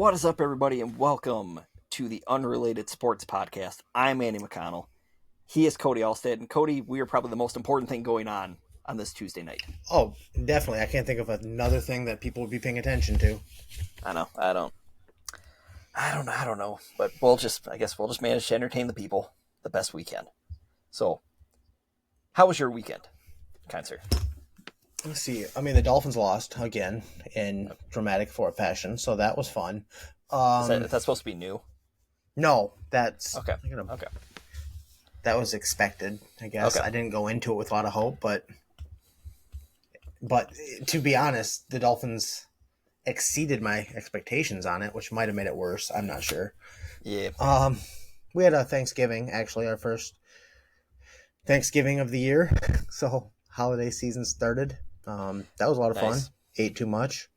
What is up, everybody, and welcome to the Unrelated Sports Podcast. I'm Andy McConnell. He is Cody Allstead, and Cody, we are probably the most important thing going on this Tuesday night. Oh, definitely. I can't think of another thing that people would be paying attention to. I know. I don't know. But we'll just manage to entertain the people the best we can. So, how was your weekend, kind sir? Let's see. I mean, the Dolphins lost again in dramatic fashion, so that was fun. Is that supposed to be new? No, that's okay. Okay. That was expected, I guess. Okay. I didn't go into it with a lot of hope, but to be honest, the Dolphins exceeded my expectations on it, which might have made it worse. I'm not sure. Yeah. We had a Thanksgiving, actually, our first Thanksgiving of the year, so holiday season started. That was a lot of fun. Ate too much.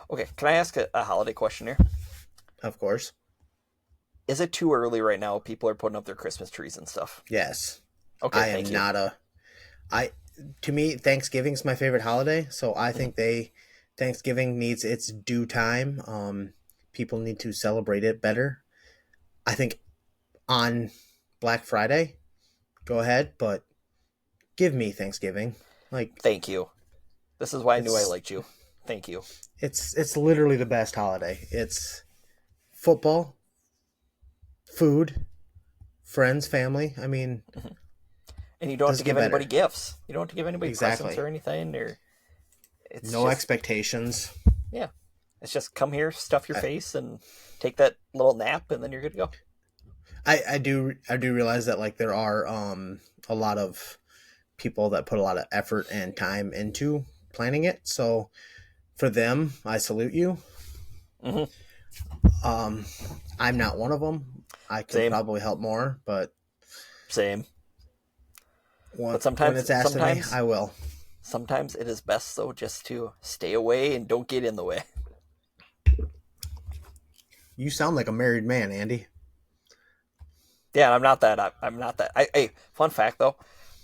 Okay, can I ask a holiday question here? Of course. Is it too early right now? People are putting up their Christmas trees and stuff. Yes. Okay, To me, Thanksgiving's my favorite holiday, so I think Thanksgiving needs its due time. People need to celebrate it better. I think on Black Friday, go ahead, but give me Thanksgiving. Thank you. This is why I knew I liked you. Thank you. It's literally the best holiday. It's football, food, friends, family. I mean, and you don't have to give anybody gifts. You don't have to give anybody presents or anything. It's no expectations. Yeah, it's just come here, stuff your face, and take that little nap, and then you're good to go. I do realize that there are a lot of people that put a lot of effort and time into planning it. So for them, I salute you. Mm-hmm. I'm not one of them. I can probably help more, but same. But when it's asked of me, I will. Sometimes it is best though just to stay away and don't get in the way. You sound like a married man, Andy. Yeah, I'm not that. I'm not that. Hey, fun fact though.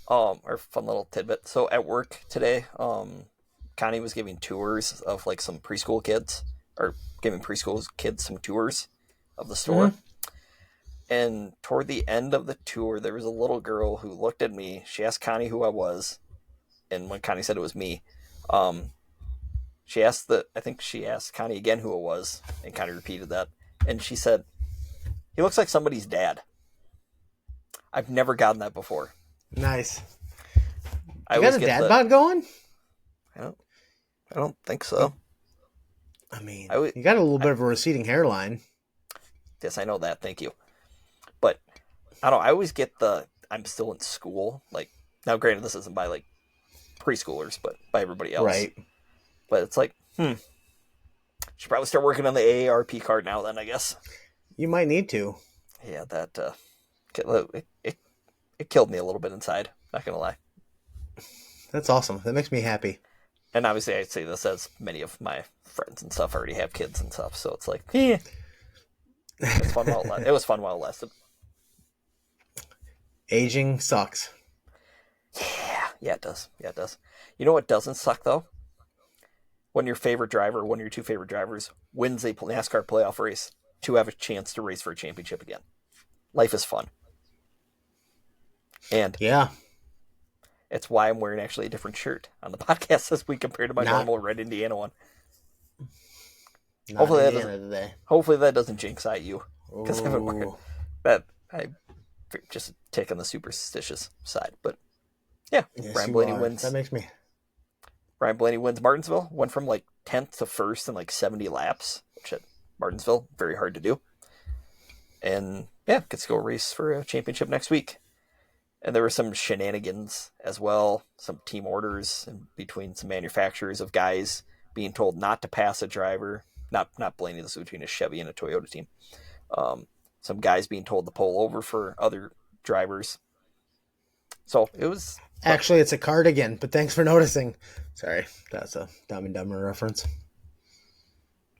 Or fun little tidbit. So at work today, Connie was giving tours of some preschool kids, or giving preschool kids some tours of the store. Mm-hmm. And toward the end of the tour, there was a little girl who looked at me. She asked Connie who I was, and when Connie said it was me, I think she asked Connie again who it was, and Connie repeated that, and she said, "He looks like somebody's dad." I've never gotten that before. Nice. You got a dad bod going? I don't think so. I mean, you got a little bit of a receding hairline. Yes, I know that. Thank you. But I don't know. I always get I'm still in school. Now, granted, this isn't by preschoolers, but by everybody else. Right. But it's should probably start working on the AARP card now. Then I guess you might need to. Yeah, that it killed me a little bit inside. Not gonna lie. That's awesome. That makes me happy. And obviously, I'd say this as many of my friends and stuff already have kids and stuff. So it's it's fun while it was fun while it lasted. Aging sucks. Yeah, it does. You know what doesn't suck though? When your favorite driver, one of your two favorite drivers, wins a NASCAR playoff race to have a chance to race for a championship again. Life is fun. And yeah, it's why I'm wearing actually a different shirt on the podcast this week compared to my normal red Indiana one. Hopefully that doesn't jinx you, because I haven't worn that. I'm just taking the superstitious side, but yeah, yes, Brian Blaney wins. That makes me. Brian Blaney wins Martinsville. Went from 10th to 1st in 70 laps, which at Martinsville very hard to do. And yeah, gets to go race for a championship next week. And there were some shenanigans as well, some team orders in between some manufacturers of guys being told not to pass a driver. Not Blaney, this was between a Chevy and a Toyota team. Some guys being told to pull over for other drivers. So it was... Actually, it's a cardigan, but thanks for noticing. Sorry, that's a Dumb and Dumber reference.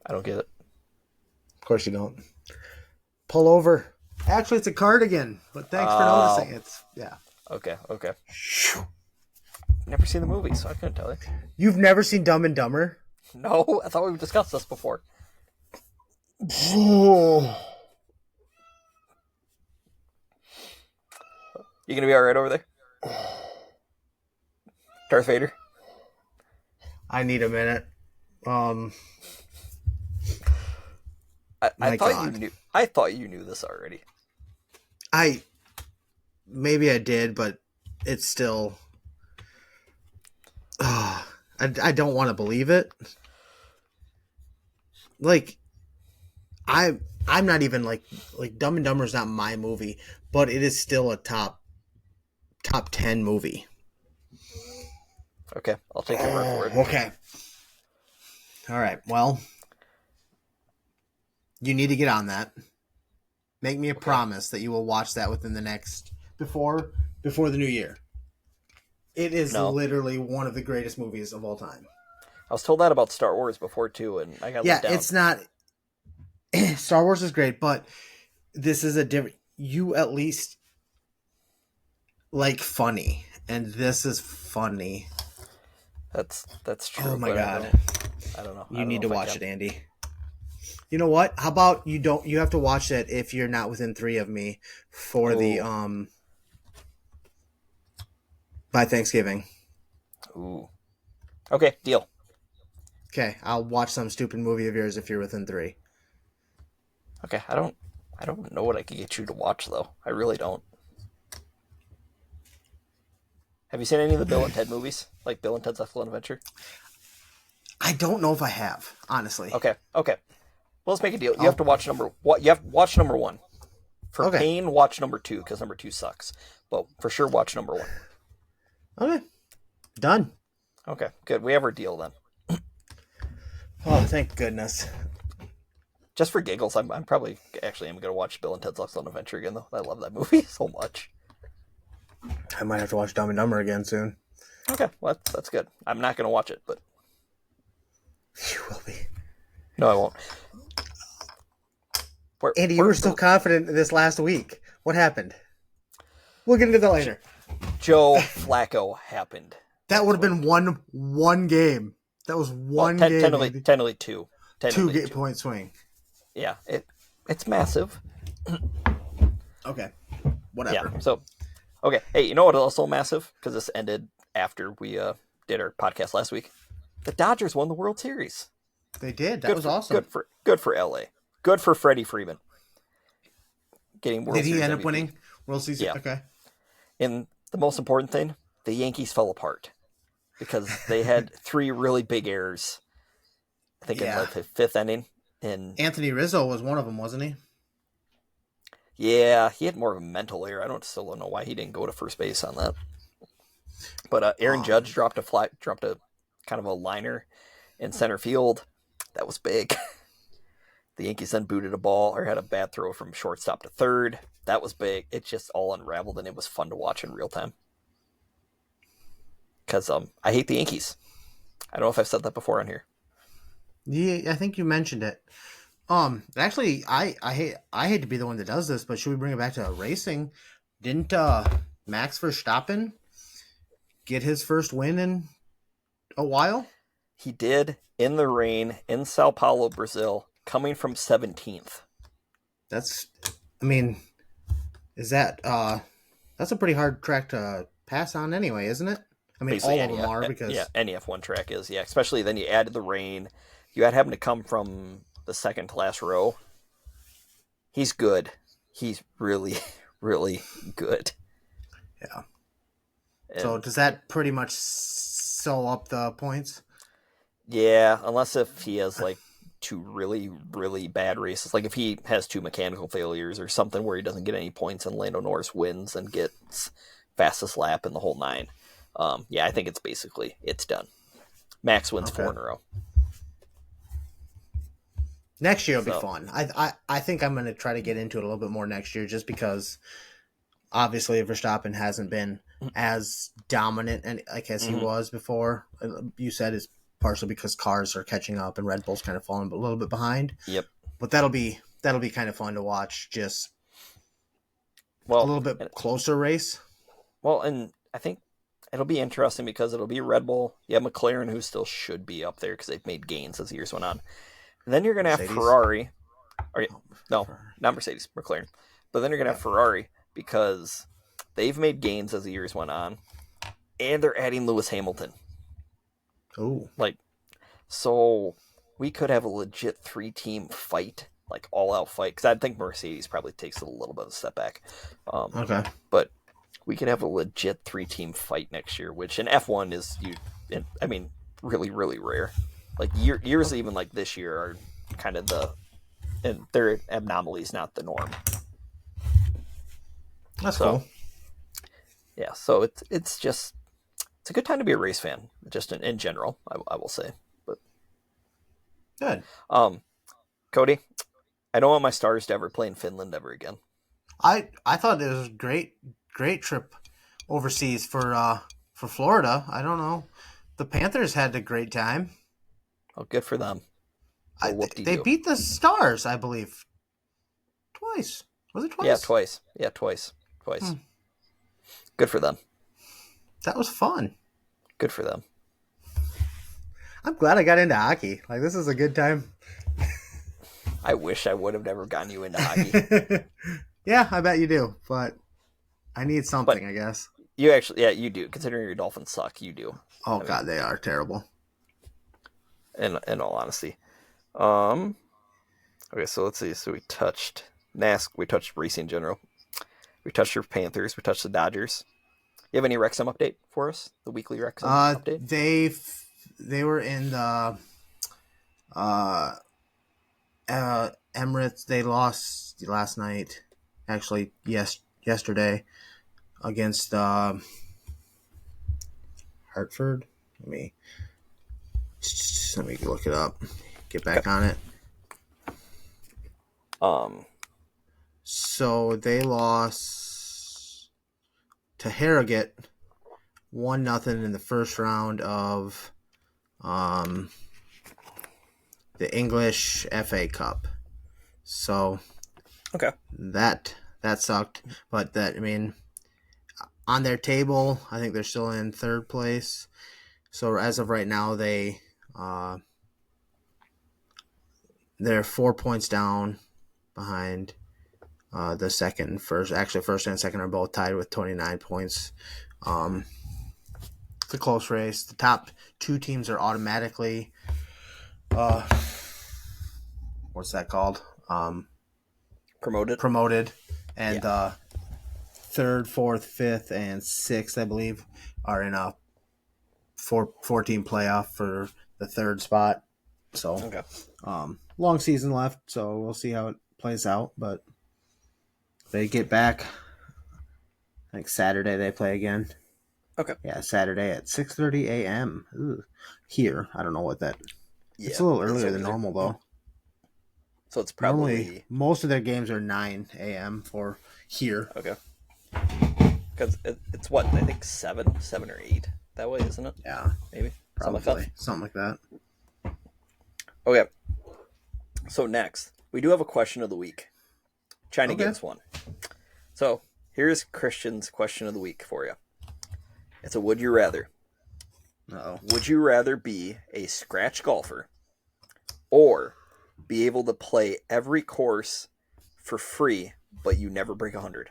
I don't get it. Of course you don't. Pull over. Actually, it's a cardigan, but thanks for noticing. Yeah. Okay. Never seen the movie, so I couldn't tell you. You've never seen Dumb and Dumber? No, I thought we discussed this before. You gonna be all right over there, Darth Vader? I need a minute. I My thought God. you knew. I thought you knew this already. Maybe I did, but it's still. I don't want to believe it. Like, I'm not even like Dumb and Dumber is not my movie, but it is still a top 10 movie. Okay, I'll take your word for it. Okay. All right. Well, you need to get on that. Make me a promise that you will watch that within the next before the new year. It is literally one of the greatest movies of all time. I was told that about Star Wars before too, and I got let down. It's not. Star Wars is great, but this is a different. You at least like funny, and this is funny. That's true. Oh my God! I don't know. You need to watch it, Andy. You know what? How about you don't? You have to watch it if you're not within 3 of me for the by Thanksgiving. Ooh. Okay, deal. Okay, I'll watch some stupid movie of yours if you're within 3. Okay, I don't know what I could get you to watch though. I really don't. Have you seen any of the Bill and Ted movies? Like Bill and Ted's Excellent Adventure? I don't know if I have, honestly. Okay. Well, let's make a deal. You have to watch number 1. For pain, watch number 2, because number 2 sucks. But for sure, watch number 1. Okay. Done. Okay, good. We have our deal then. Oh, thank goodness. Just for giggles, I'm probably actually going to watch Bill and Ted's Excellent Adventure again, though. I love that movie so much. I might have to watch Dumb and Dumber again soon. Okay, well, that's good. I'm not going to watch it, but... You will be. No, I won't. Andy, you were so confident this last week. What happened? We'll get into that later. Joe Flacco happened. That would have been one game. That was one game. Technically two. 2-point swing. Yeah, it's massive. Okay, whatever. Yeah, so, okay. Hey, you know what also massive? Because this ended after we did our podcast last week. The Dodgers won the World Series. They did. That was awesome. Good for LA. Good for Freddie Freeman. Getting World Series. Did he end up MVP. winning World Series? Yeah. Okay. And the most important thing, the Yankees fell apart because they had 3 really big errors. I think in like the 5th inning. And Anthony Rizzo was one of them, wasn't he? Yeah, he had more of a mental error. I still don't know why he didn't go to first base on that. But Aaron Judge dropped a kind of a liner in center field. That was big. The Yankees then booted a ball or had a bad throw from shortstop to third. That was big. It just all unraveled, and it was fun to watch in real time. Because I hate the Yankees. I don't know if I've said that before on here. Yeah, I think you mentioned it. Actually, I hate to be the one that does this, but should we bring it back to racing? Didn't Max Verstappen get his first win in a while? He did, in the rain, in Sao Paulo, Brazil, coming from 17th. Is that that's a pretty hard track to pass on anyway, isn't it? I mean, Basically, all of them are because any F1 track is, especially then you added the rain. You had him to come from the second to last row. He's good. He's really, really good. Yeah. And so does that pretty much sew up the points? Yeah, unless if he has like 2 really, really bad races. Like if he has 2 mechanical failures or something where he doesn't get any points and Lando Norris wins and gets fastest lap in the whole 9. I think it's done. Max wins 4 in a row. Next year will be fun. I think I'm going to try to get into it a little bit more next year just because obviously Verstappen hasn't been as dominant and as he was before. You said it's partially because cars are catching up and Red Bull's kind of falling a little bit behind. Yep. But that'll be kind of fun to watch, just a little bit closer race. Well, and I think it'll be interesting because it'll be Red Bull. You have McLaren, who still should be up there because they've made gains as the years went on. And then you're going to have Ferrari, Or, no, not Mercedes, McLaren. But then you're going to have Ferrari because they've made gains as the years went on. And they're adding Lewis Hamilton. Oh. Like, so we could have a legit 3-team fight, like all-out fight. Because I think Mercedes probably takes a little bit of a step back. Okay. But we could have a legit 3-team fight next year, which in F1 is, really, really rare. Like, years even like this year are kind of and they're anomalies, not the norm. That's cool. Yeah, so it's a good time to be a race fan, just in general, I will say. But good. Cody, I don't want my Stars to ever play in Finland ever again. I thought it was a great trip overseas for Florida. I don't know. The Panthers had a great time. Oh, good for them. They beat the Stars, I believe. Twice. Was it twice? Yeah, twice. Good for them. That was fun. Good for them. I'm glad I got into hockey. Like, this is a good time. I wish I would have never gotten you into hockey. Yeah, I bet you do. But I need something, I guess. You actually, you do. Considering your Dolphins suck, you do. Oh, God, they are terrible. In all honesty. Okay, so let's see. So we touched we touched racing in general. We touched your Panthers. We touched the Dodgers. You have any Wrexham update for us? The weekly Wrexham update? They were in the Emirates. They lost last night. Actually, yesterday against Hartford. Let me look it up. Get back on it. So they lost to Harrogate 1-0 in the first round of the English FA Cup. So okay, that sucked. But on their table, I think they're still in third place. So as of right now, they're 4 points down behind the second and first. Actually, first and second are both tied with 29 points. It's a close race. The top two teams are automatically what's that called? Promoted. And third, fourth, fifth, and sixth, I believe, are in a 4-team playoff for the third spot. So, okay. Long season left, so we'll see how it plays out. But they get back. I think Saturday they play again. Okay. Yeah, Saturday at 6:30 a.m. Ooh. Here. I don't know what that. Yeah, it's a little earlier than normal, though. So it's probably... Normally, most of their games are 9 a.m. for here. Okay. Because it's what? I think 7 or 8 that way, isn't it? Yeah. Maybe. Probably. Something like that. Okay. So next, we do have a question of the week. China gets one. So here's Christian's question of the week for you. It's a would you rather. Uh-oh. Would you rather be a scratch golfer or be able to play every course for free, but you never break 100?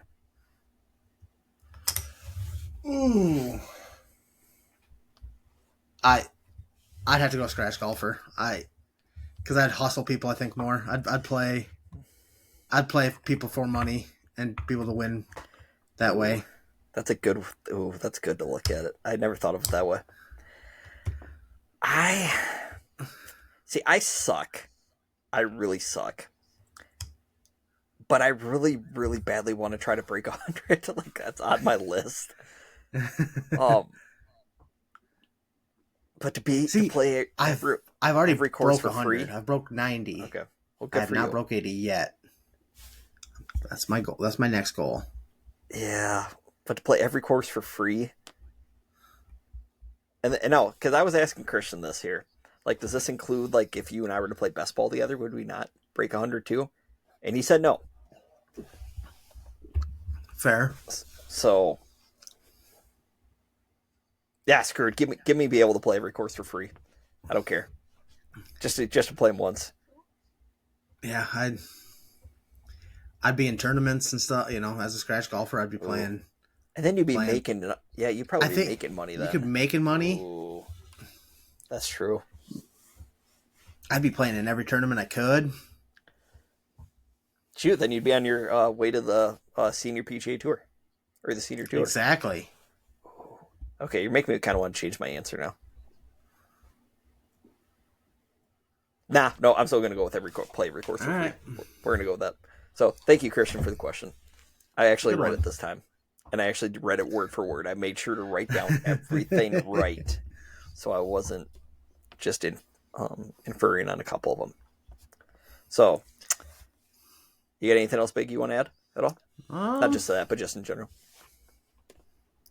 Ooh. I'd have to go scratch golfer. Because I'd hustle people, I think, more. I'd play people for money and be able to win that way. That's good to look at it. I never thought of it that way. I suck. I really suck. But I really, really badly want to try to break 100. Like, that's on my list. But to play I've already every course broke for 100. free. I've broke 90. Okay. Well, I have not broke 80 yet. That's my goal. That's my next goal. Yeah, but to play every course for free. And no, because I was asking Christian this here. Like, does this include, like, if you and I were to play best ball together, would we not break 100 too? And he said no. Fair. So, yeah, screw it. Give me be able to play every course for free. I don't care. Just to play them once. Yeah, I'd be in tournaments and stuff. As a scratch golfer, I'd be playing. And then you'd be Playing. making. Yeah, you'd probably be making money then. You could be making money. Ooh, that's true. I'd be playing in every tournament I could. Shoot, then you'd be on your way to the senior PGA Tour. Or the senior tour. Exactly. Okay, you're making me kind of want to change my answer now. No, I'm still going to go with play every course. All right. We're going to go with that. So, thank you, Christian, for the question. I actually Good read one. it this time. And I actually read it word for word. I made sure to write down everything right. So I wasn't just inferring on a couple of them. So, you got anything else big you want to add at all? Not just that, but just in general.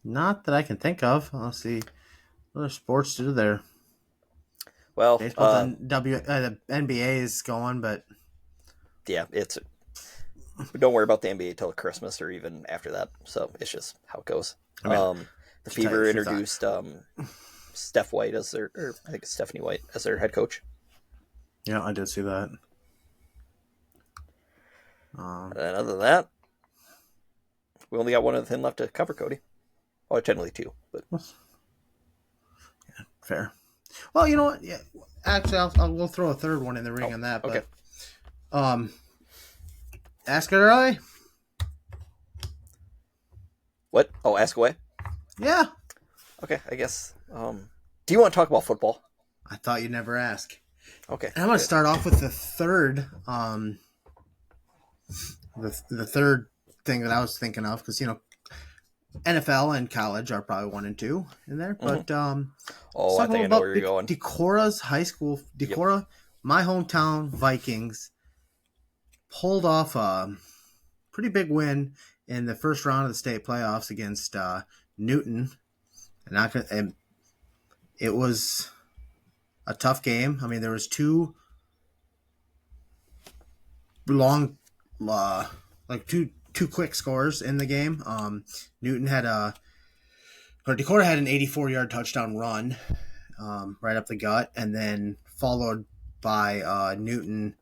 Not that I can think of. Let's see. What other sports do there? Well, baseball, the NBA is going, but yeah, don't worry about the NBA till Christmas or even after that. So it's just how it goes. The Fever introduced Steph White I think it's Stephanie White as their head coach. Yeah, I did see that. And other than that, we only got one other thing left to cover, Cody. Well, technically two, but yeah, fair. Well, you know what? Yeah, actually, we'll throw a third one in the ring on that. But, okay. Ask it early. What? Oh, ask away. Yeah. Okay, I guess. Do you want to talk about football? I thought you'd never ask. Okay. And I'm going to start off with the third. The third thing that I was thinking of, because NFL and college are probably 1 and 2 in there, but I think I know where you're going. Decora's high school, my hometown Vikings pulled off a pretty big win in the first round of the state playoffs against Newton, and it was a tough game. I mean, there was two long, two quick scores in the game. Decorah had an 84-yard touchdown run right up the gut, and then followed by Newton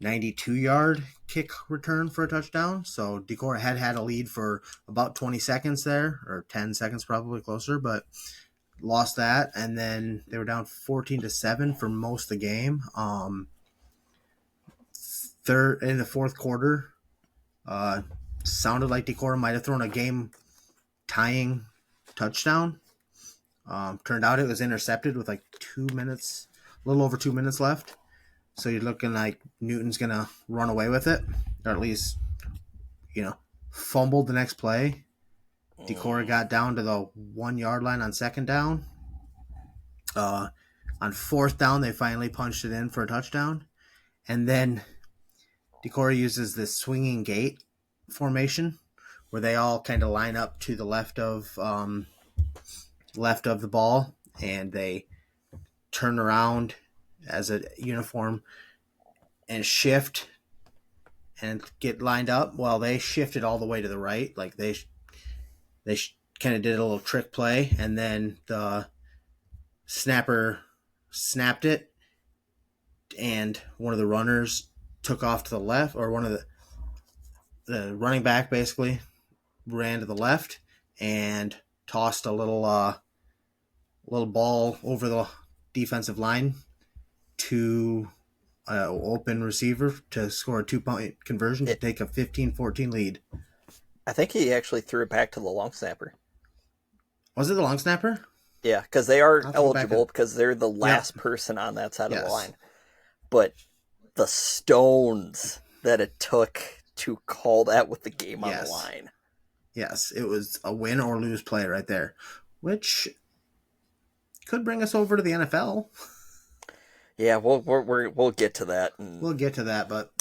92-yard kick return for a touchdown. So Decorah had a lead for about 20 seconds there, or 10 seconds probably closer, but lost that, and then they were down 14-7 for most of the game. In the fourth quarter, sounded like Decorah might have thrown a game-tying touchdown. Turned out it was intercepted with like 2 minutes, a little over 2 minutes left. So you're looking like Newton's going to run away with it, or at least, fumbled the next play. Decorah got down to the 1-yard line on second down. On fourth down, they finally punched it in for a touchdown. And then Decorah uses this swinging gate formation where they all kind of line up to the left of the ball, and they turn around as a uniform and shift and get lined up. Well, they shifted all the way to the right, like they kind of did a little trick play, and then the snapper snapped it, and one of the runners took off to the left, or one of the running back basically ran to the left and tossed a little ball over the defensive line to open receiver to score a 2-point conversion to take a 15-14 lead. I think he actually threw it back to the long snapper. Was it the long snapper? Yeah, because they are eligible because they're the last person on that side of the line. But the stones that it took to call that with the game on the line. Yes, it was a win or lose play right there, which could bring us over to the NFL. Yeah, we'll get to that. We'll get to that, but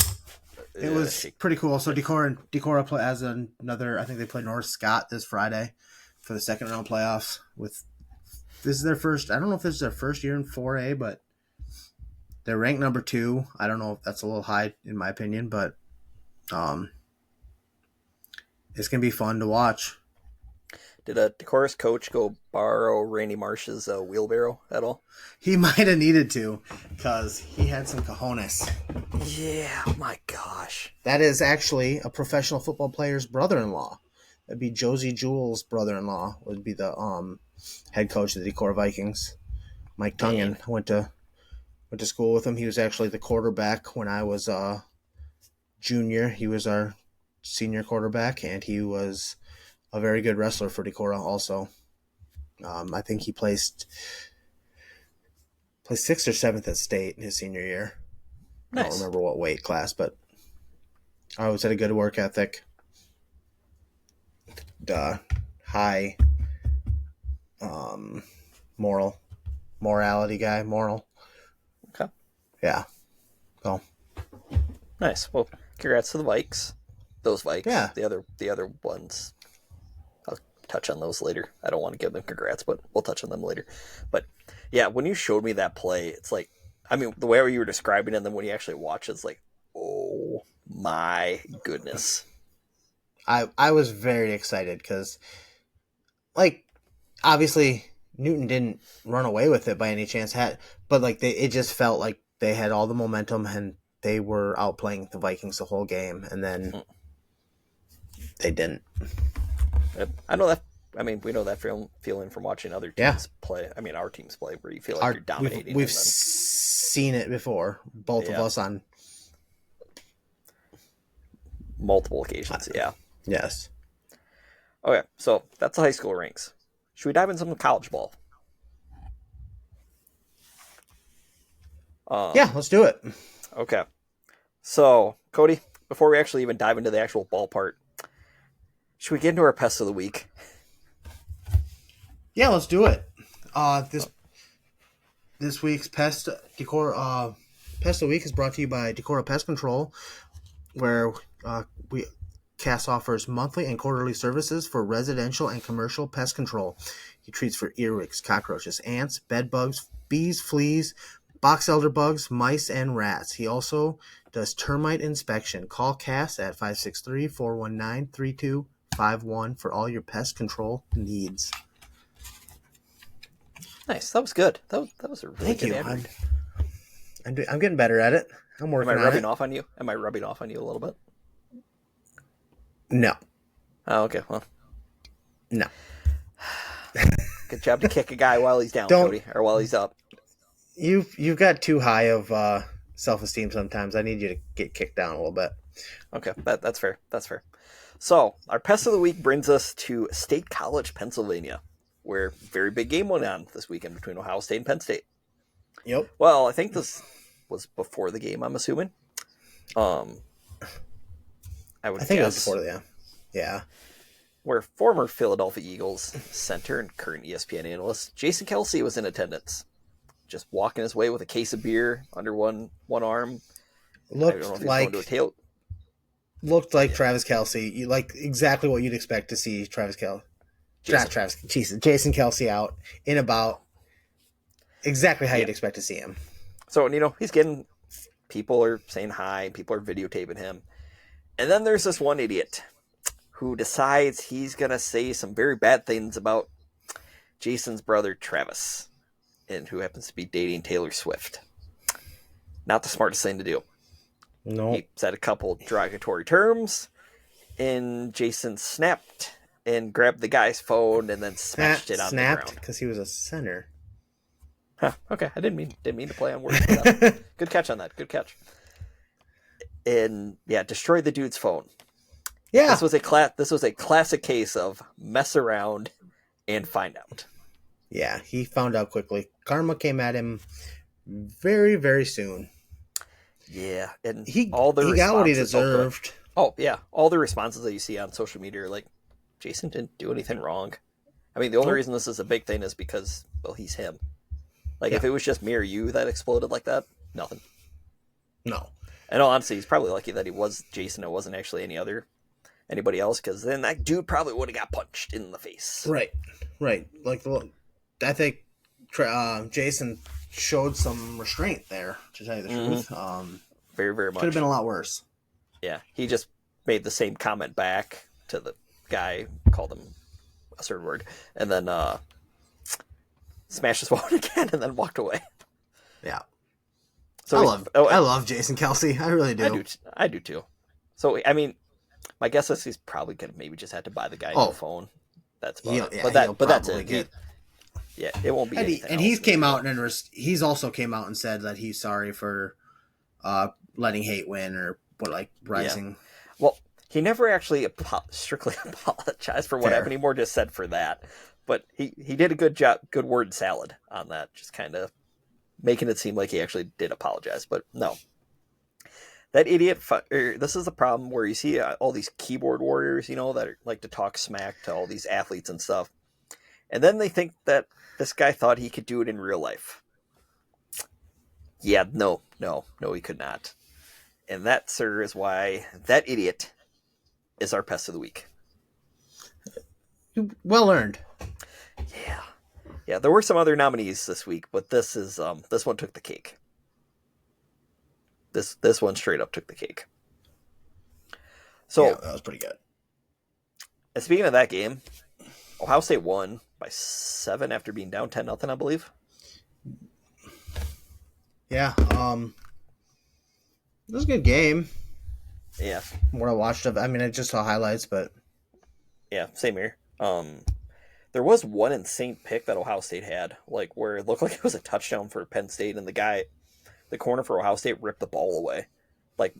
it was pretty cool. So Decorah play as another. I think they play North Scott this Friday for the second round playoffs. This is their first. I don't know if this is their first year in 4A, but they're ranked number 2. I don't know if that's a little high in my opinion, but it's gonna be fun to watch. Did a Decorus coach go borrow Randy Marsh's wheelbarrow at all? He might have needed to, because he had some cojones. Yeah, my gosh. That is actually a professional football player's brother-in-law. That'd be Josie Jewell's brother-in-law. Would be the head coach of the Decorah Vikings. Mike Tungan went to school with him. He was actually the quarterback when I was junior. He was our senior quarterback, and he was a very good wrestler for Decorah also. I think he placed 6th or 7th at state in his senior year. Nice. I don't remember what weight class, but I always had a good work ethic. High morality guy, moral. Okay. Yeah. So nice. Well, congrats to the Vikes. Those Vikes. Yeah. The other ones. I'll touch on those later. I don't want to give them congrats, but we'll touch on them later. But yeah, when you showed me that play, it's like, I mean, the way you were describing it, and then when you actually watch it, it's like, oh my goodness. I was very excited because, like, obviously Newton didn't run away with it by any chance, but like it just felt like they had all the momentum and they were outplaying the Vikings the whole game, and then they didn't. I know that. I mean, we know that feeling from watching other teams play. I mean, our teams play where you feel like you're dominating. We've seen it before, both of us on multiple occasions. Yeah. Yes. Okay, so that's the high school ranks. Should we dive into some college ball? Yeah, let's do it. Okay. So, Cody, before we actually even dive into the actual ball part, should we get into our pest of the week? Yeah, let's do it. This week's pest of the week is brought to you by Decorah Pest Control, where CAS offers monthly and quarterly services for residential and commercial pest control. He treats for earwigs, cockroaches, ants, bed bugs, bees, fleas, box elder bugs, mice, and rats. He also does termite inspection. Call CAS at 563-419-3251 for all your pest control needs. Nice. That was good. That was a really good ad. I'm getting better at it. I'm working on it. Am I rubbing off on you? Am I rubbing off on you a little bit? No. Oh, okay. Well, no. Good job to kick a guy while he's down, Cody, or while he's up. You've got too high of self-esteem sometimes. I need you to get kicked down a little bit. Okay, that's fair. That's fair. So, our pest of the week brings us to State College, Pennsylvania, where very big game went on this weekend between Ohio State and Penn State. Yep. Well, I think this was before the game, I'm assuming. I think it was before the yeah. Where former Philadelphia Eagles center and current ESPN analyst Jason Kelce was in attendance, just walking his way with a case of beer under one arm. Looked like Travis Kelce. You like exactly what you'd expect to see Jason Kelce out in about exactly how you'd expect to see him. So, he's getting, people are saying hi, people are videotaping him. And then there's this one idiot who decides he's going to say some very bad things about Jason's brother, Travis, and who happens to be dating Taylor Swift. Not the smartest thing to do. No. He said a couple derogatory terms, and Jason snapped and grabbed the guy's phone and then smashed it on the ground. Snapped because he was a center. Huh, okay, I didn't mean to play on words. Good catch on that. Good catch. And destroyed the dude's phone. Yeah, this was a classic case of mess around and find out. Yeah, he found out quickly. Karma came at him very, very soon. Yeah, and he got what he deserved. All the responses that you see on social media are like, Jason didn't do anything wrong. I mean, the only reason this is a big thing is because, well, he's him. Like, if it was just me or you that exploded like that, nothing. No. And honestly, he's probably lucky that he was Jason. It wasn't actually anybody else, because then that dude probably would have got punched in the face. Right. Like, I think Jason showed some restraint there, to tell you the truth. Very, very much. Could have been a lot worse. Yeah, he just made the same comment back to the guy, called him certain word, and then smashed his phone again, and then walked away. Yeah. So I love Jason Kelce. I really do. I do too. So I mean, my guess is he's probably gonna maybe just had to buy the guy a new phone. That's about it. But that's it. It won't be. And he's came out and he's also came out and said that he's sorry for letting hate win or rising. Yeah. Well, he never actually strictly apologized for what happened. He more just said for that. But he did a good job, good word salad on that, just kind of making it seem like he actually did apologize. But no. That idiot, this is the problem where you see all these keyboard warriors, that like to talk smack to all these athletes and stuff. And then they think that this guy thought he could do it in real life. Yeah, no, he could not. And that, sir, is why that idiot is our pest of the week. Well earned. Yeah. There were some other nominees this week, but this one took the cake. This one straight up took the cake. So yeah, that was pretty good. And speaking of that game, Ohio State won by 7 after being down 10-0, I believe. Yeah, it was a good game. Yeah. What I watched of, I mean, I just saw highlights, but yeah, same here. There was one insane pick that Ohio State had, like where it looked like it was a touchdown for Penn State, and the corner for Ohio State ripped the ball away, like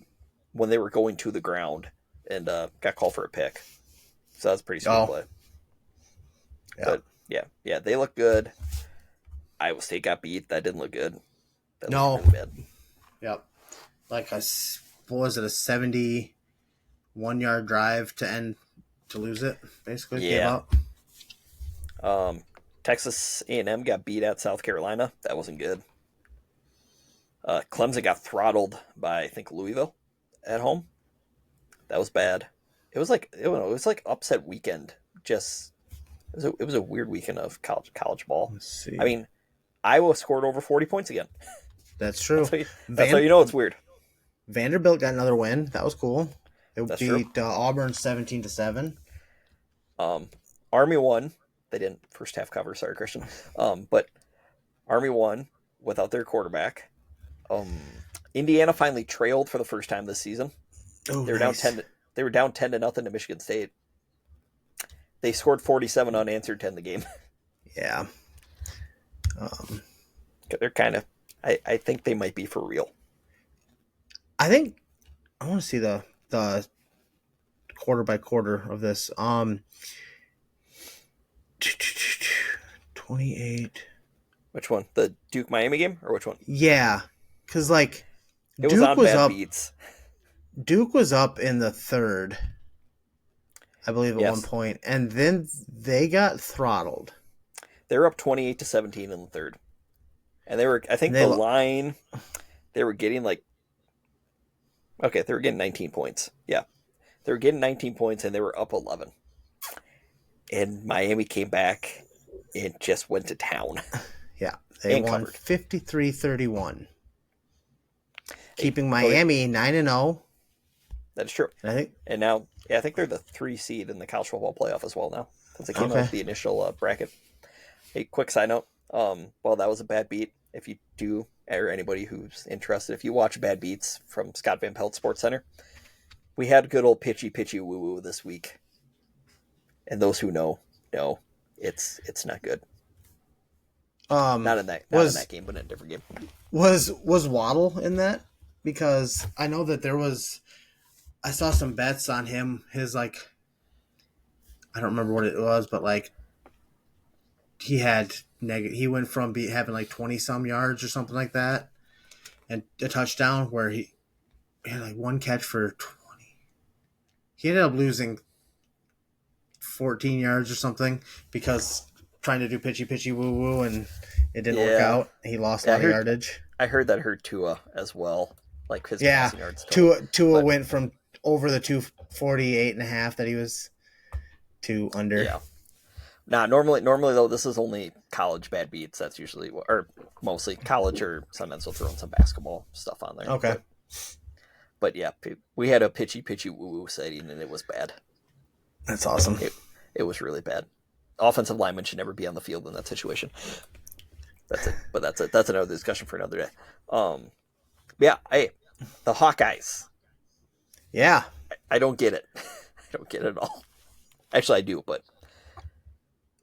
when they were going to the ground, and got called for a pick. So that's a pretty sweet play. Yeah. But yeah, they look good. Iowa State got beat. That didn't look good. That looked really bad. Yep. Like what was it, a 71-yard drive to lose it, basically? Yeah. Texas A&M got beat at South Carolina. That wasn't good. Clemson got throttled by, I think, Louisville at home. That was bad. It was like upset weekend. It was a weird weekend of college ball. Let's see. I mean, Iowa scored over 40 points again. That's true. That's how you know it's weird. Vanderbilt got another win. That was cool. They beat Auburn 17-7. Army won. They didn't first half cover. Sorry, Christian. But Army won without their quarterback. Indiana finally trailed for the first time this season. Oh, they were down 10. They were down 10-0 to Michigan State. They scored 47 unanswered to end the game. Yeah. They're kind of. I think they might be for real. I think I want to see the quarter by quarter of this. 28. Which one? The Duke Miami game or which one? Yeah, because like it was on bad beats. Duke was up in the third, I believe, at one point, and then they got throttled. They were up 28-17 in the third, and they were. I think the line they were getting they were getting 19 points. Yeah, they were getting 19 points, and they were up 11. And Miami came back and just went to town. Yeah, they won 53-31, keeping Miami 9-0. That is true. I think, and now, I think they're the 3 seed in the college football playoff as well now, since they came out with the initial bracket. Hey, quick side note. Well, that was a bad beat. If you do, or anybody who's interested, if you watch Bad Beats from Scott Van Pelt Sports Center, we had good old pitchy woo woo this week. And those who know, it's not good. Not in that game, but in a different game. Was Waddle in that? Because I know that I saw some bets on him. His I don't remember what it was, but he had he went from having 20 some yards or something like that, and a touchdown where he had one catch for 20. He ended up losing 14 yards or something because trying to do pitchy woo woo and it didn't work out. He lost a lot of yardage. I heard that hurt Tua as well. His passing yards. Tua went from over the 248.5 that he was to under. Yeah. Normally though, this is only college bad beats. That's usually or mostly college, or sometimes we'll throw in some basketball stuff on there. Okay. But yeah, we had a pitchy woo woo sighting and it was bad. That's awesome. It was really bad. offensive linemen should never be on the field in that situation. That's it. But that's another discussion for another day. Yeah, the Hawkeyes. Yeah. I don't get it. I don't get it at all. Actually, I do, but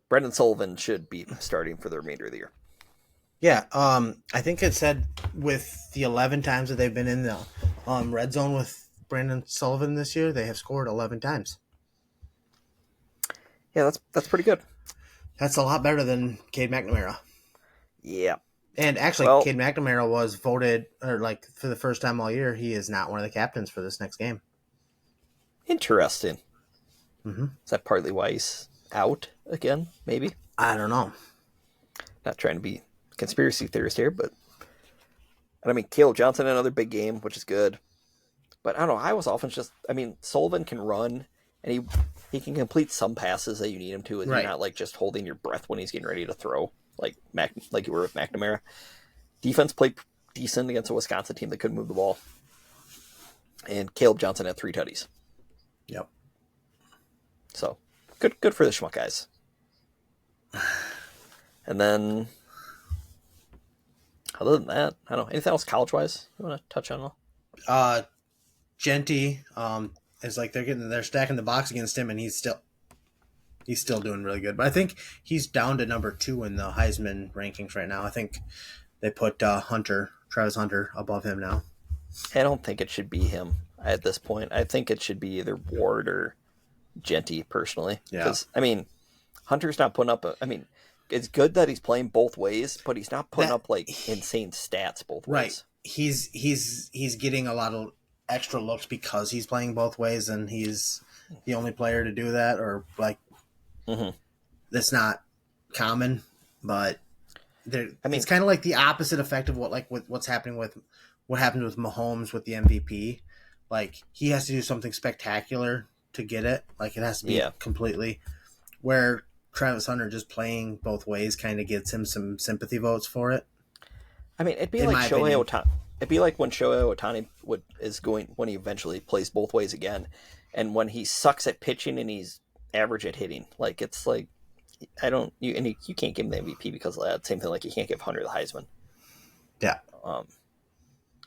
Brendan Sullivan should be starting for the remainder of the year. Yeah, I think it said with the 11 times that they've been in the red zone with Brandon Sullivan this year, they have scored 11 times. Yeah, that's pretty good. That's a lot better than Cade McNamara. Yeah. And actually, Cade McNamara was voted, or like for the first time all year, he is not one of the captains for this next game. Interesting. Mm-hmm. Is that partly why he's out again, maybe? I don't know. Not trying to be conspiracy theorist here, but I mean, Caleb Johnson, another big game, which is good. But I don't know, Iowa's offense just, I mean, Sullivan can run, and he can complete some passes that you need him to, and you're not like just holding your breath when he's getting ready to throw, like you were with McNamara. Defense played decent against a Wisconsin team that couldn't move the ball. And Caleb Johnson had 3 tutties. Yep. So, good for the Schmuck guys. And then, other than that, I don't know. Anything else college-wise you want to touch on? Genty is like they're stacking the box against him, and he's still doing really good. But I think he's down to number 2 in the Heisman rankings right now. I think they put Travis Hunter above him now. I don't think it should be him at this point. I think it should be either Ward or Genty, personally. Yeah. Because, I mean, Hunter's not putting up it's good that he's playing both ways, but he's not putting up like insane stats both ways. Right. He's getting a lot of extra looks because he's playing both ways, and he's the only player to do that, or like that's not common. But it's kind of like the opposite effect of what's happening with what happened with Mahomes with the MVP. Like, he has to do something spectacular to get it. Like, it has to be completely where Travis Hunter just playing both ways kind of gets him some sympathy votes for it. I mean, it'd be like Shohei Ohtani. It'd be like when Shohei Ohtani when he eventually plays both ways again, and when he sucks at pitching and he's average at hitting. Like, it's like you can't give him the MVP because of that. Same thing, like you can't give Hunter the Heisman. Yeah.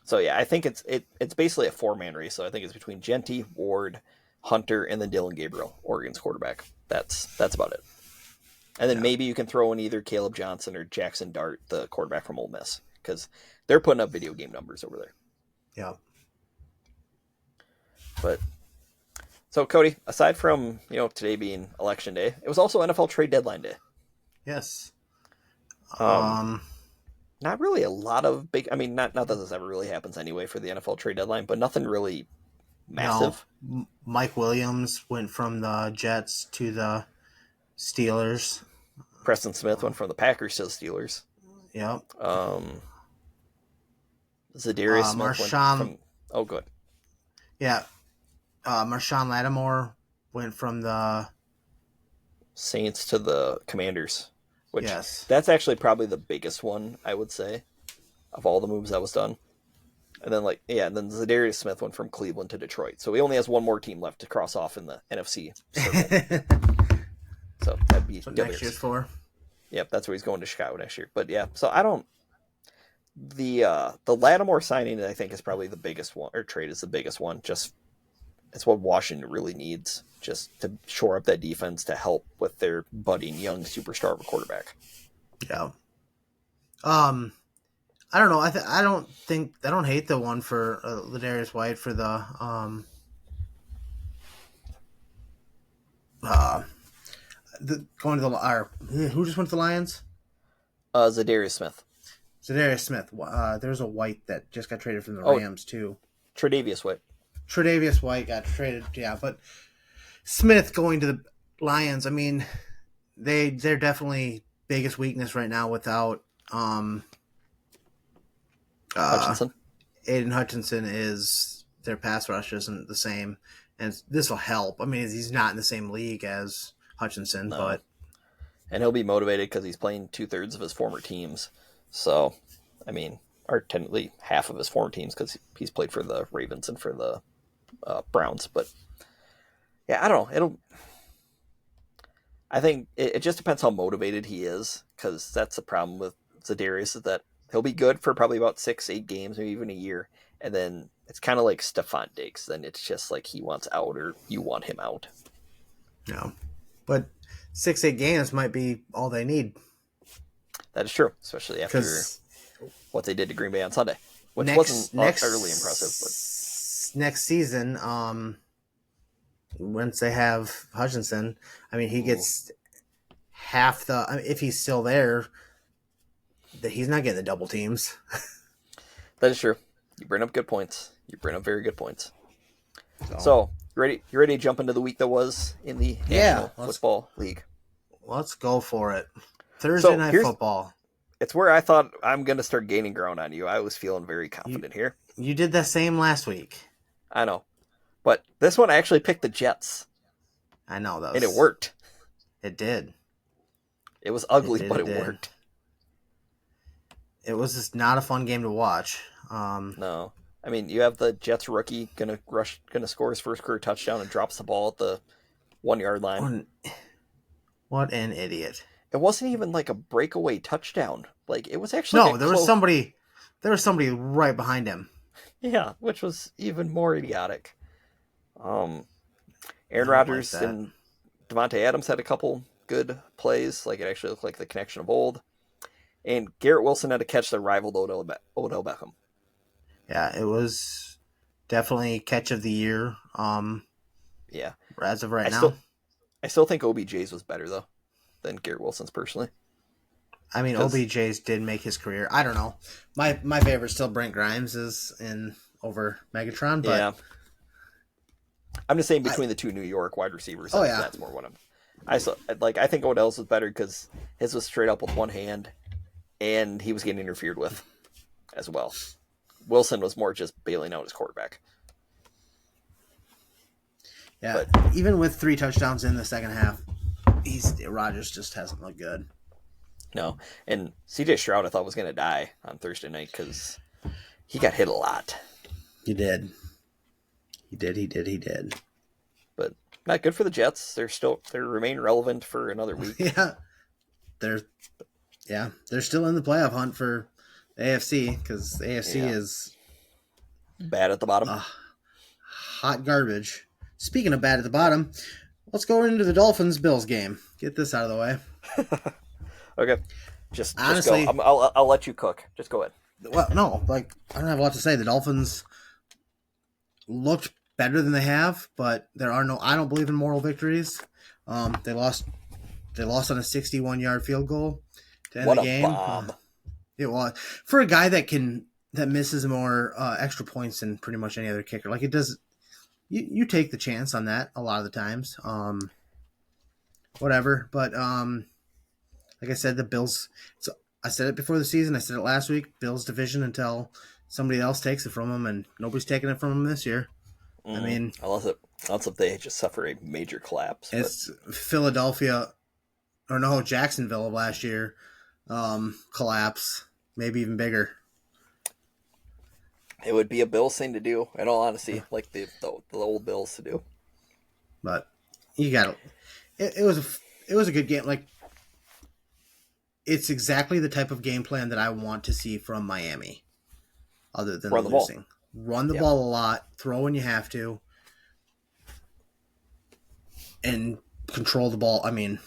So yeah, I think it's basically a 4-man race. So I think it's between Genty, Ward, Hunter, and then Dylan Gabriel, Oregon's quarterback. That's about it. And then maybe you can throw in either Caleb Johnson or Jackson Dart, the quarterback from Ole Miss, because they're putting up video game numbers over there. Yeah. But so Cody, aside from today being election day, it was also NFL trade deadline day. Yes. Not really a lot of big. I mean, not that this ever really happens anyway for the NFL trade deadline, but nothing really massive. No. Mike Williams went from the Jets to the Steelers. Preston Smith went from the Packers to the Steelers. Yep. Zadarius Smith went from. Oh, good. Yeah. Marshawn Lattimore went from the Saints to the Commanders. Which, yes. That's actually probably the biggest one, I would say, of all the moves that was done. And then, then Zadarius Smith went from Cleveland to Detroit. So he only has one more team left to cross off in the NFC circle. So that'd be next year's for. Yep, that's where he's going to Chicago next year. But yeah, so I don't. The Lattimore signing, I think, is probably the biggest one, or trade is the biggest one. Just it's what Washington really needs, just to shore up that defense to help with their budding young superstar of a quarterback. Yeah. I don't know. I don't hate the one for Ladarius White for the going to the who just went to the Lions? Zadarius Smith. Zadarius Smith. There's a White that just got traded from the Rams too. Tre'Davious White. Tre'Davious White got traded, yeah, but Smith going to the Lions. I mean, they're definitely biggest weakness right now without Hutchinson. Aiden Hutchinson is their pass rush isn't the same, and this will help. I mean, he's not in the same league as Hutchinson, but he'll be motivated because he's playing 2/3 of his former teams. So, I mean, or technically half of his former teams because he's played for the Ravens and for the Browns. But yeah, I don't know. I think it just depends how motivated he is, because that's the problem with Za'Darius is that he'll be good for probably about 6, 8 games, maybe even a year, and then it's kind of like Stephon Diggs. Then it's just like he wants out or you want him out. No, but 6, 8 games might be all they need. That is true, especially after what they did to Green Bay on Sunday, which wasn't utterly impressive. But next season, once they have Hutchinson, I mean, he gets half the. I mean, if he's still there, he's not getting the double teams. That is true. You bring up good points. You bring up very good points. So you ready to jump into the week that was in the National Football League? Let's go for it. Thursday night football. It's where I thought I'm going to start gaining ground on you. I was feeling very confident here. You did the same last week. I know. But this one I actually picked the Jets. I know those. And it worked. It did. It was ugly, but it worked. It was just not a fun game to watch. No. I mean, you have the Jets rookie gonna score his first career touchdown and drops the ball at the 1-yard line. What an idiot. It wasn't even like a breakaway touchdown. Like, it was actually there was somebody right behind him. Yeah, which was even more idiotic. Aaron Rodgers and Devontae Adams had a couple good plays. Like, it actually looked like the connection of old. And Garrett Wilson had to catch the rival Odell Beckham. Yeah, it was definitely catch of the year. Yeah. As of right now. I still think OBJ's was better, though, than Garrett Wilson's personally. I mean, OBJ's did make his career. I don't know. My favorite still Brent Grimes is over Megatron, but yeah. I'm just saying between the two New York wide receivers. That's more what I think Odell's was better because his was straight up with one hand, and he was getting interfered with as well. Wilson was more just bailing out his quarterback. Yeah, even with 3 touchdowns in the second half, Rodgers just hasn't looked good. No, and C.J. Stroud I thought was going to die on Thursday night because he got hit a lot. He did. He did. But not good for the Jets. They remain relevant for another week. Yeah, they're still in the playoff hunt for the AFC because the AFC is bad at the bottom. Hot garbage. Speaking of bad at the bottom, let's go into the Dolphins-Bills game. Get this out of the way. Okay. Just honestly, go. I'll let you cook. Just go ahead. Well, no, I don't have a lot to say. The Dolphins looked better than they have, but I don't believe in moral victories. They lost on a 61-yard field goal to end the game. Bomb. It was for a guy that misses more extra points than pretty much any other kicker. Like it does. You take the chance on that a lot of the times. Whatever. But like I said, the Bills. So I said it before the season. I said it last week. Bills division until somebody else takes it from them, and nobody's taking it from them this year. I mean, unless if they just suffer a major collapse. It's Philadelphia, or no, Jacksonville of last year collapse, maybe even bigger. It would be a Bills thing to do, in all honesty, like the old Bills to do. But you got it was a good game. Like it's exactly the type of game plan that I want to see from Miami. Other than losing, run the ball a lot, throw when you have to, and control the ball. I mean,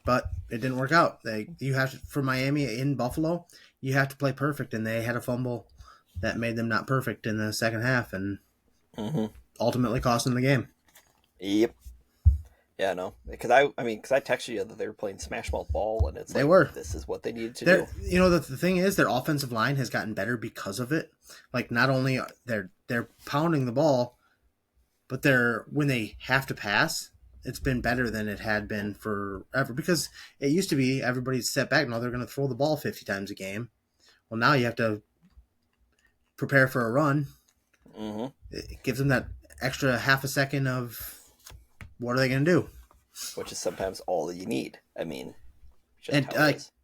but it didn't work out. For Miami in Buffalo, you have to play perfect, and they had a fumble that made them not perfect in the second half and ultimately cost them the game. Yep. Yeah, no. Because I texted you that they were playing smash mouth ball, and it's this is what they needed to do. You know, the thing is, their offensive line has gotten better because of it. Like, not only they're pounding the ball, but when they have to pass, it's been better than it had been forever. Because it used to be everybody's set back. Now they're going to throw the ball 50 times a game. Well, now you have to prepare for a run. Mm-hmm. It gives them that extra half a second of what are they going to do? Which is sometimes all that you need. I mean,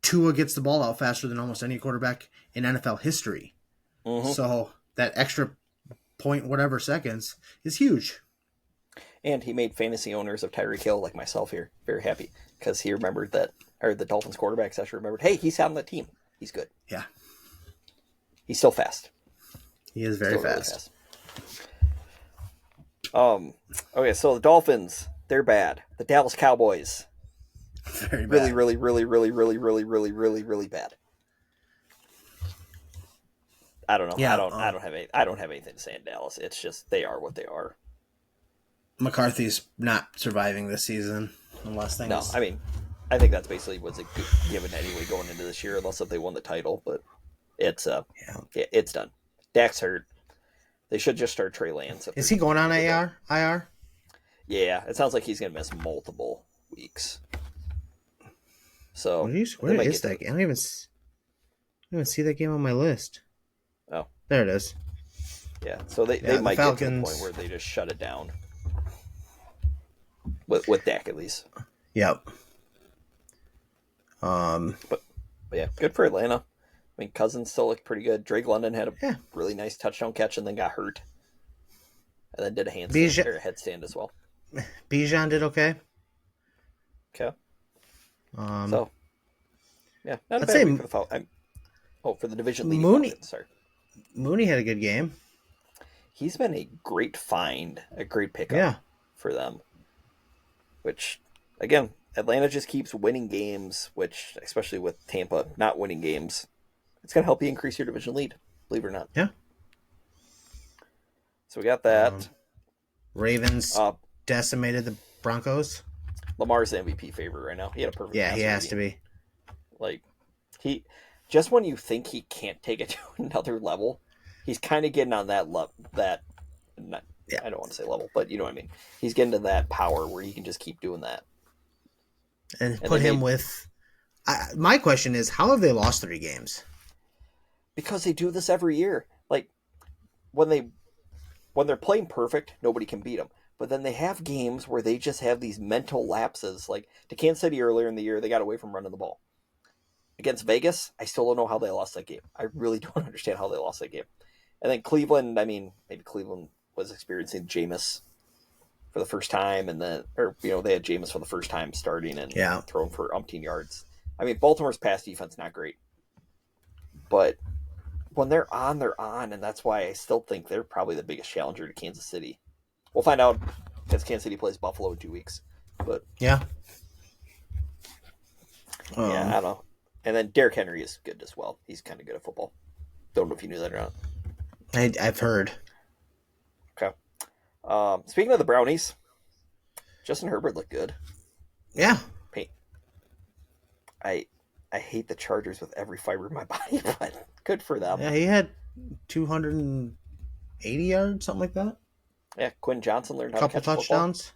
Tua gets the ball out faster than almost any quarterback in NFL history. Mm-hmm. So that extra point whatever seconds is huge. And he made fantasy owners of Tyreek Hill, like myself here, very happy because he remembered that, or the Dolphins quarterback actually remembered, hey, he's on the team. He's good. Yeah. He's still fast. He is very fast. Really fast. Okay, so the Dolphins, they're bad. The Dallas Cowboys, very bad. Really bad. I don't know. Yeah, I don't have anything to say in Dallas. It's just they are what they are. McCarthy's not surviving this season unless things. No, I mean, I think that's basically was a good given anyway going into this year, unless if they won the title. But it's it's done. Dak's hurt. They should just start Trey Lance. Is he going on IR? Yeah, it sounds like he's going to miss multiple weeks. So where is that game? I don't even see that game on my list. Oh, there it is. Yeah, so they might get to the point where they just shut it down. With Dak at least. Yep. But yeah, good for Atlanta. I mean, Cousins still looked pretty good. Drake London had a really nice touchdown catch and then got hurt, and then did a handstand or a headstand as well. Bijan did okay. Okay. So yeah, not a bad week for the Falcons. For the division leading Falcons, sorry. Mooney had a good game. He's been a great find, a great pickup for them. Which, again, Atlanta just keeps winning games, which, especially with Tampa not winning games, it's going to help you increase your division lead, believe it or not. Yeah. So we got that. Ravens decimated the Broncos. Lamar's the MVP favorite right now. He had a perfect he has to be. Like, just when you think he can't take it to another level, he's kind of getting on that level, I don't want to say level, but you know what I mean. He's getting to that power where he can just keep doing that. And put him with... my question is, how have they lost 3 games? Because they do this every year. Like, when they're playing perfect, nobody can beat them. But then they have games where they just have these mental lapses. Like, to Kansas City earlier in the year, they got away from running the ball. Against Vegas, I still don't know how they lost that game. I really don't understand how they lost that game. And then Cleveland, I mean, maybe Cleveland was experiencing Jameis for the first time, and then, they had Jameis for the first time starting and throwing for umpteen yards. I mean, Baltimore's pass defense not great, but when they're on, and that's why I still think they're probably the biggest challenger to Kansas City. We'll find out because Kansas City plays Buffalo in 2 weeks, but yeah, I don't know. And then Derrick Henry is good as well. He's kind of good at football. Don't know if you knew that or not. I've heard. Okay. Speaking of the Brownies, Justin Herbert looked good. Yeah. I hate the Chargers with every fiber of my body, but good for them. Yeah, he had 280 yards, something like that. Yeah, Quinn Johnson learned how to catch touchdowns.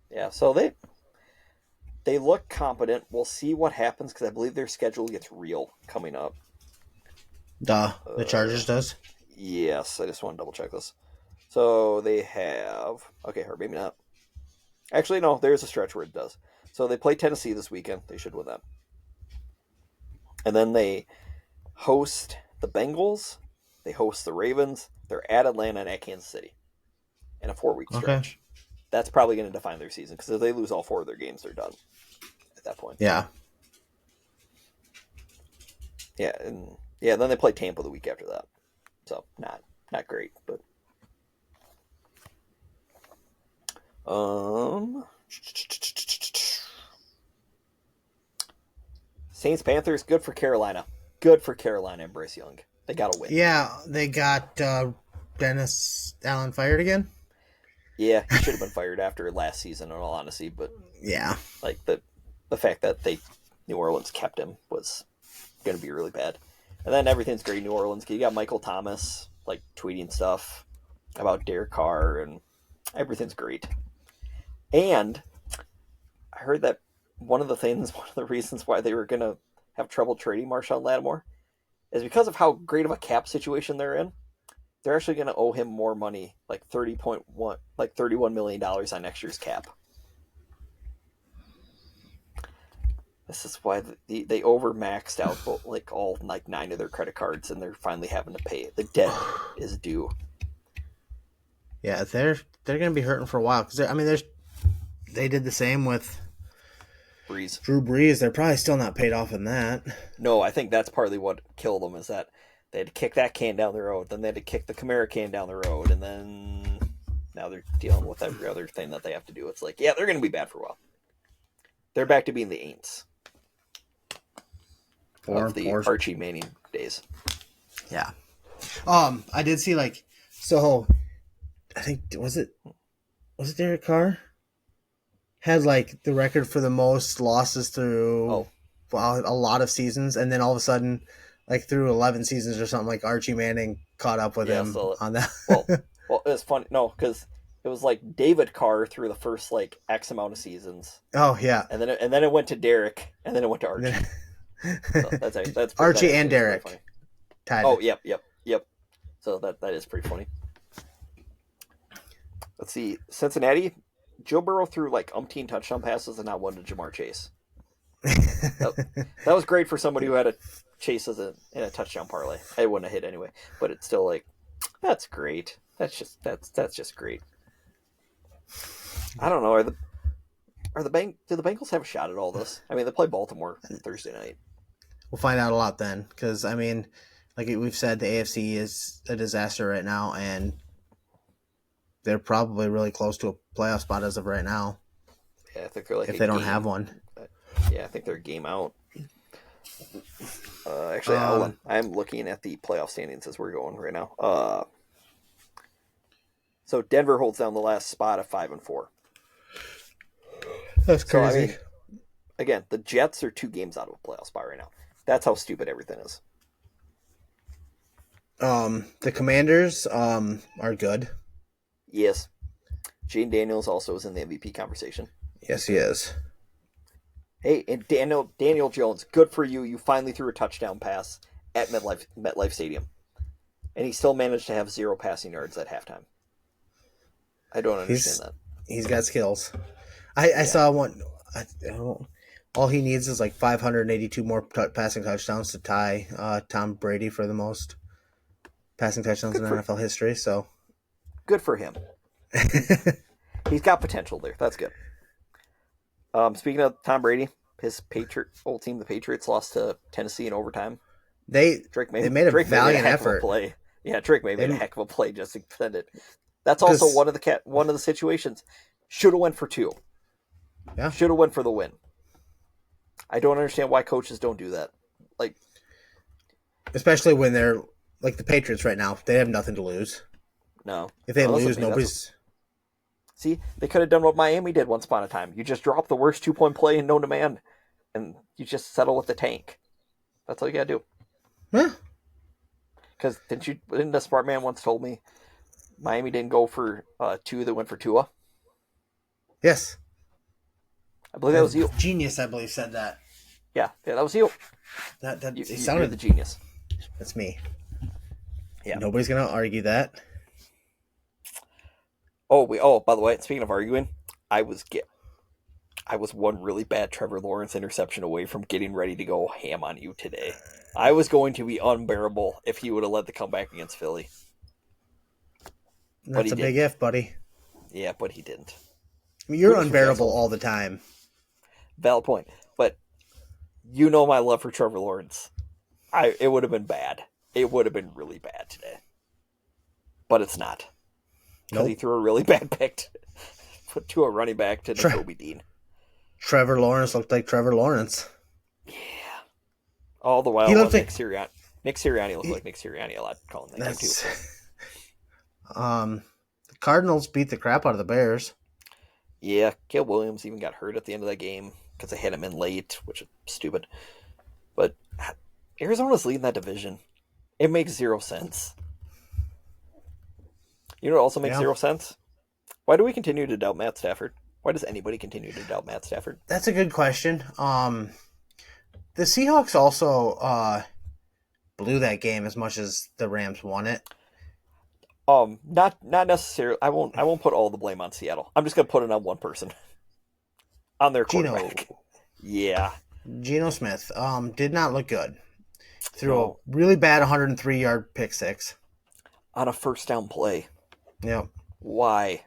Football. Yeah, so they look competent. We'll see what happens because I believe their schedule gets real coming up. The Chargers does? Yes, I just want to double check this. So they have... Okay, or maybe not. Actually, no, there's a stretch where it does. So they play Tennessee this weekend. They should win that. And then they host the Bengals. They host the Ravens. They're at Atlanta and at Kansas City in a 4-week stretch. Okay. That's probably going to define their season because if they lose all 4 of their games, they're done at that point. Yeah. Yeah, and then they play Tampa the week after that. So not great, but Saints Panthers, good for Carolina. Good for Carolina and Bryce Young. They got to win. Yeah, they got Dennis Allen fired again. Yeah, he should have been fired after last season, in all honesty. But yeah, like the fact that New Orleans kept him was going to be really bad. And then everything's great in New Orleans. You got Michael Thomas like tweeting stuff about Derek Carr, and everything's great. And I heard that one of the reasons why they were going to have trouble trading Marshawn Lattimore is because of how great of a cap situation they're in. They're actually going to owe him more money, like $31 million on next year's cap. This is why they overmaxed out all 9 of their credit cards, and they're finally having to pay it. The debt is due. Yeah, they're they're going to be hurting for a while because they did the same with Breeze. Drew Brees. They're probably still not paid off in that. No, I think that's partly what killed them is that they had to kick that can down the road, then they had to kick the Camara can down the road, and then now they're dealing with every other thing that they have to do. It's like, yeah, they're going to be bad for a while. They're back to being the Aints of the Archie Manning days. Yeah. I did see so I think was it Derek Carr had the record for the most losses through a lot of seasons, and then all of a sudden through 11 seasons or something, Archie Manning caught up with him on that. well, it was funny. No, because it was David Carr through the first X amount of seasons. Oh yeah, and then it went to Derek, and then it went to Archie. So that's Archie and Derek. Oh, yep. So that is pretty funny. Let's see, Cincinnati. Joe Burrow threw umpteen touchdown passes and not one to Jamar Chase. That was great for somebody who had a Chase in a touchdown parlay. I wouldn't have hit anyway, but it's still that's great. That's just great. I don't know. Do the Bengals have a shot at all this? I mean, they play Baltimore Thursday night. We'll find out a lot then, because I mean, like we've said, the AFC is a disaster right now, and they're probably really close to a playoff spot as of right now. Yeah, I think they're if they don't have one. Yeah, I think they're a game out. Actually, I'm looking at the playoff standings as we're going right now. So Denver holds down the last spot at 5-4. That's crazy. So, I mean, again, the Jets are 2 games out of a playoff spot right now. That's how stupid everything is. The Commanders are good. Yes. Jane Daniels also is in the MVP conversation. Yes, he is. Hey, and Daniel Jones, good for you. You finally threw a touchdown pass at MetLife Stadium. And he still managed to have 0 passing yards at halftime. I don't understand that. He's got skills. I saw one. All he needs is 582 more passing touchdowns to tie Tom Brady for the most passing touchdowns in NFL history. So good for him. He's got potential there. That's good. Speaking of Tom Brady, his old team, the Patriots, lost to Tennessee in overtime. They made a valiant effort. Play. Yeah, Drake made a heck of a play just to defend it. That's also one of the situations. Should have went for 2. Yeah. Should have went for the win. I don't understand why coaches don't do that. Especially when they're the Patriots right now. They have nothing to lose. No. If they lose, nobody's... See, they could have done what Miami did once upon a time. You just drop the worst 2-point play in no demand, and you just settle with the tank. That's all you gotta do. Yeah. Because didn't the smart man once told me Miami didn't go for 2, they went for Tua? Yes. I believe that was you. Genius, I believe, said that. Yeah, that was you. It You're sounded the genius. That's me. Yeah. Nobody's gonna argue that. By the way, speaking of arguing, I was one really bad Trevor Lawrence interception away from getting ready to go ham on you today. I was going to be unbearable if he would have led the comeback against Philly. That's a big if, buddy. Yeah, but he didn't. I mean, you're unbearable all the time. Valid point. But you know my love for Trevor Lawrence. It would have been bad. It would have been really bad today. But it's not. Because he threw a really bad pick to a running back to Kobe Dean. Trevor Lawrence looked like Trevor Lawrence. Yeah. All the while, Nick Sirianni. Nick Sirianni looked like Nick Sirianni a lot. Calling that game too. The Cardinals beat the crap out of the Bears. Yeah, Caleb Williams even got hurt at the end of that game because they hit him in late, which is stupid. But Arizona's leading that division. It makes 0 sense. You know what also makes 0 sense? Why do we continue to doubt Matt Stafford? Why does anybody continue to doubt Matt Stafford? That's a good question. The Seahawks also blew that game as much as the Rams won it. Not necessarily. I won't put all the blame on Seattle. I'm just gonna put it on one person. On their quarterback. Yeah. Geno Smith did not look good. Threw a really bad 103-yard pick six. On a first down play. Yep. Why?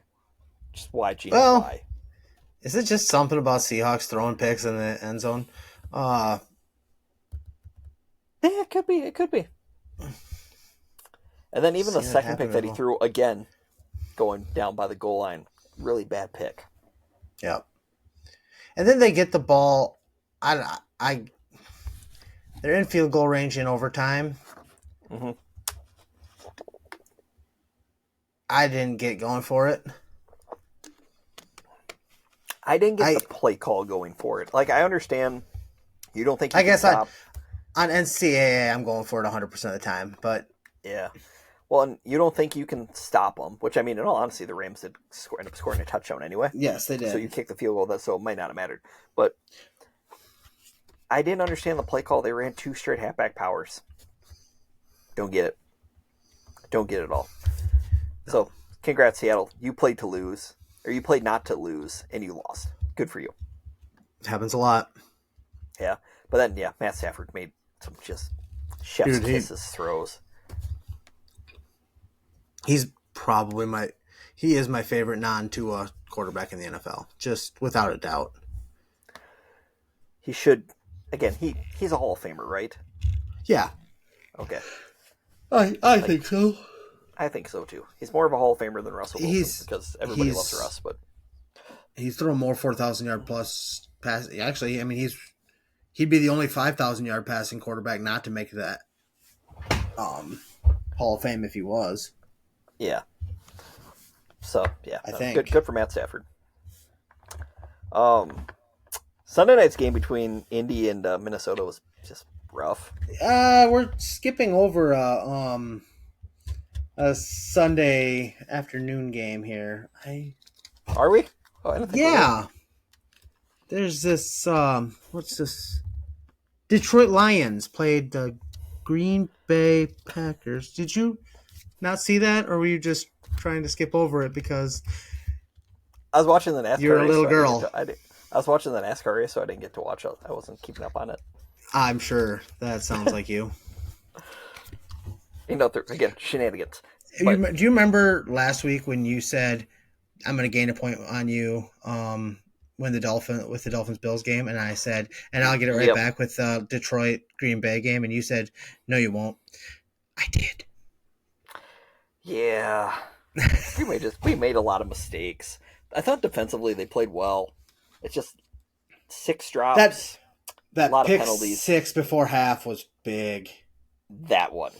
Just why, Gino? Well, Why? is it just something about Seahawks throwing picks in the end zone? Yeah, it could be. It could be. And then even the second pick that he threw, again, going down by the goal line, really bad pick. Yeah. And then they get the ball. They're in field goal range in overtime. Mm-hmm. I didn't get going for it. I didn't get the play call going for it. Like, I understand you don't think you I can guess stop. On NCAA, I'm going for it 100% of the time. But yeah. Well, and you don't think you can stop them, which, I mean, in all honesty, the Rams did end up scoring a touchdown anyway. Yes, they did. So you kick the field goal, so it might not have mattered. But I didn't understand the play call. They ran 2 straight halfback powers. Don't get it. Don't get it at all. No. So, congrats, Seattle. You played to lose, or you played not to lose, and you lost. Good for you. It happens a lot. Yeah. But then, yeah, Matt Stafford made some just chef's kisses throws. He's probably he is my favorite non-Tua quarterback in the NFL, just without a doubt. He should, again, he's a Hall of Famer, right? Yeah. Okay. I think so. I think so too. He's more of a Hall of Famer than Russell Wilson because everybody loves Russ, but he's thrown more 4,000-yard plus pass. Actually, I mean he'd be the only 5,000-yard passing quarterback not to make that Hall of Fame if he was. Yeah. So yeah, I think good for Matt Stafford. Sunday night's game between Indy and Minnesota was just rough. We're skipping over a Sunday afternoon game here. Are we? Oh, I don't think yeah. There's this. What's this? Detroit Lions played the Green Bay Packers. Did you not see that, or were you just trying to skip over it because I was watching the NASCAR? You're a little girl. I was watching the NASCAR race, so I didn't get to watch it. I wasn't keeping up on it. I'm sure that sounds like you. You know, again, shenanigans. Do you remember last week when you said I'm going to gain a point on you with the Dolphins Bills game, and I said, and I'll get it right back with Detroit Green Bay game, and you said, no, you won't. I did. Yeah, we made a lot of mistakes. I thought defensively they played well. It's just 6 drops. That a lot pick of penalties. 6 before half was big. That one,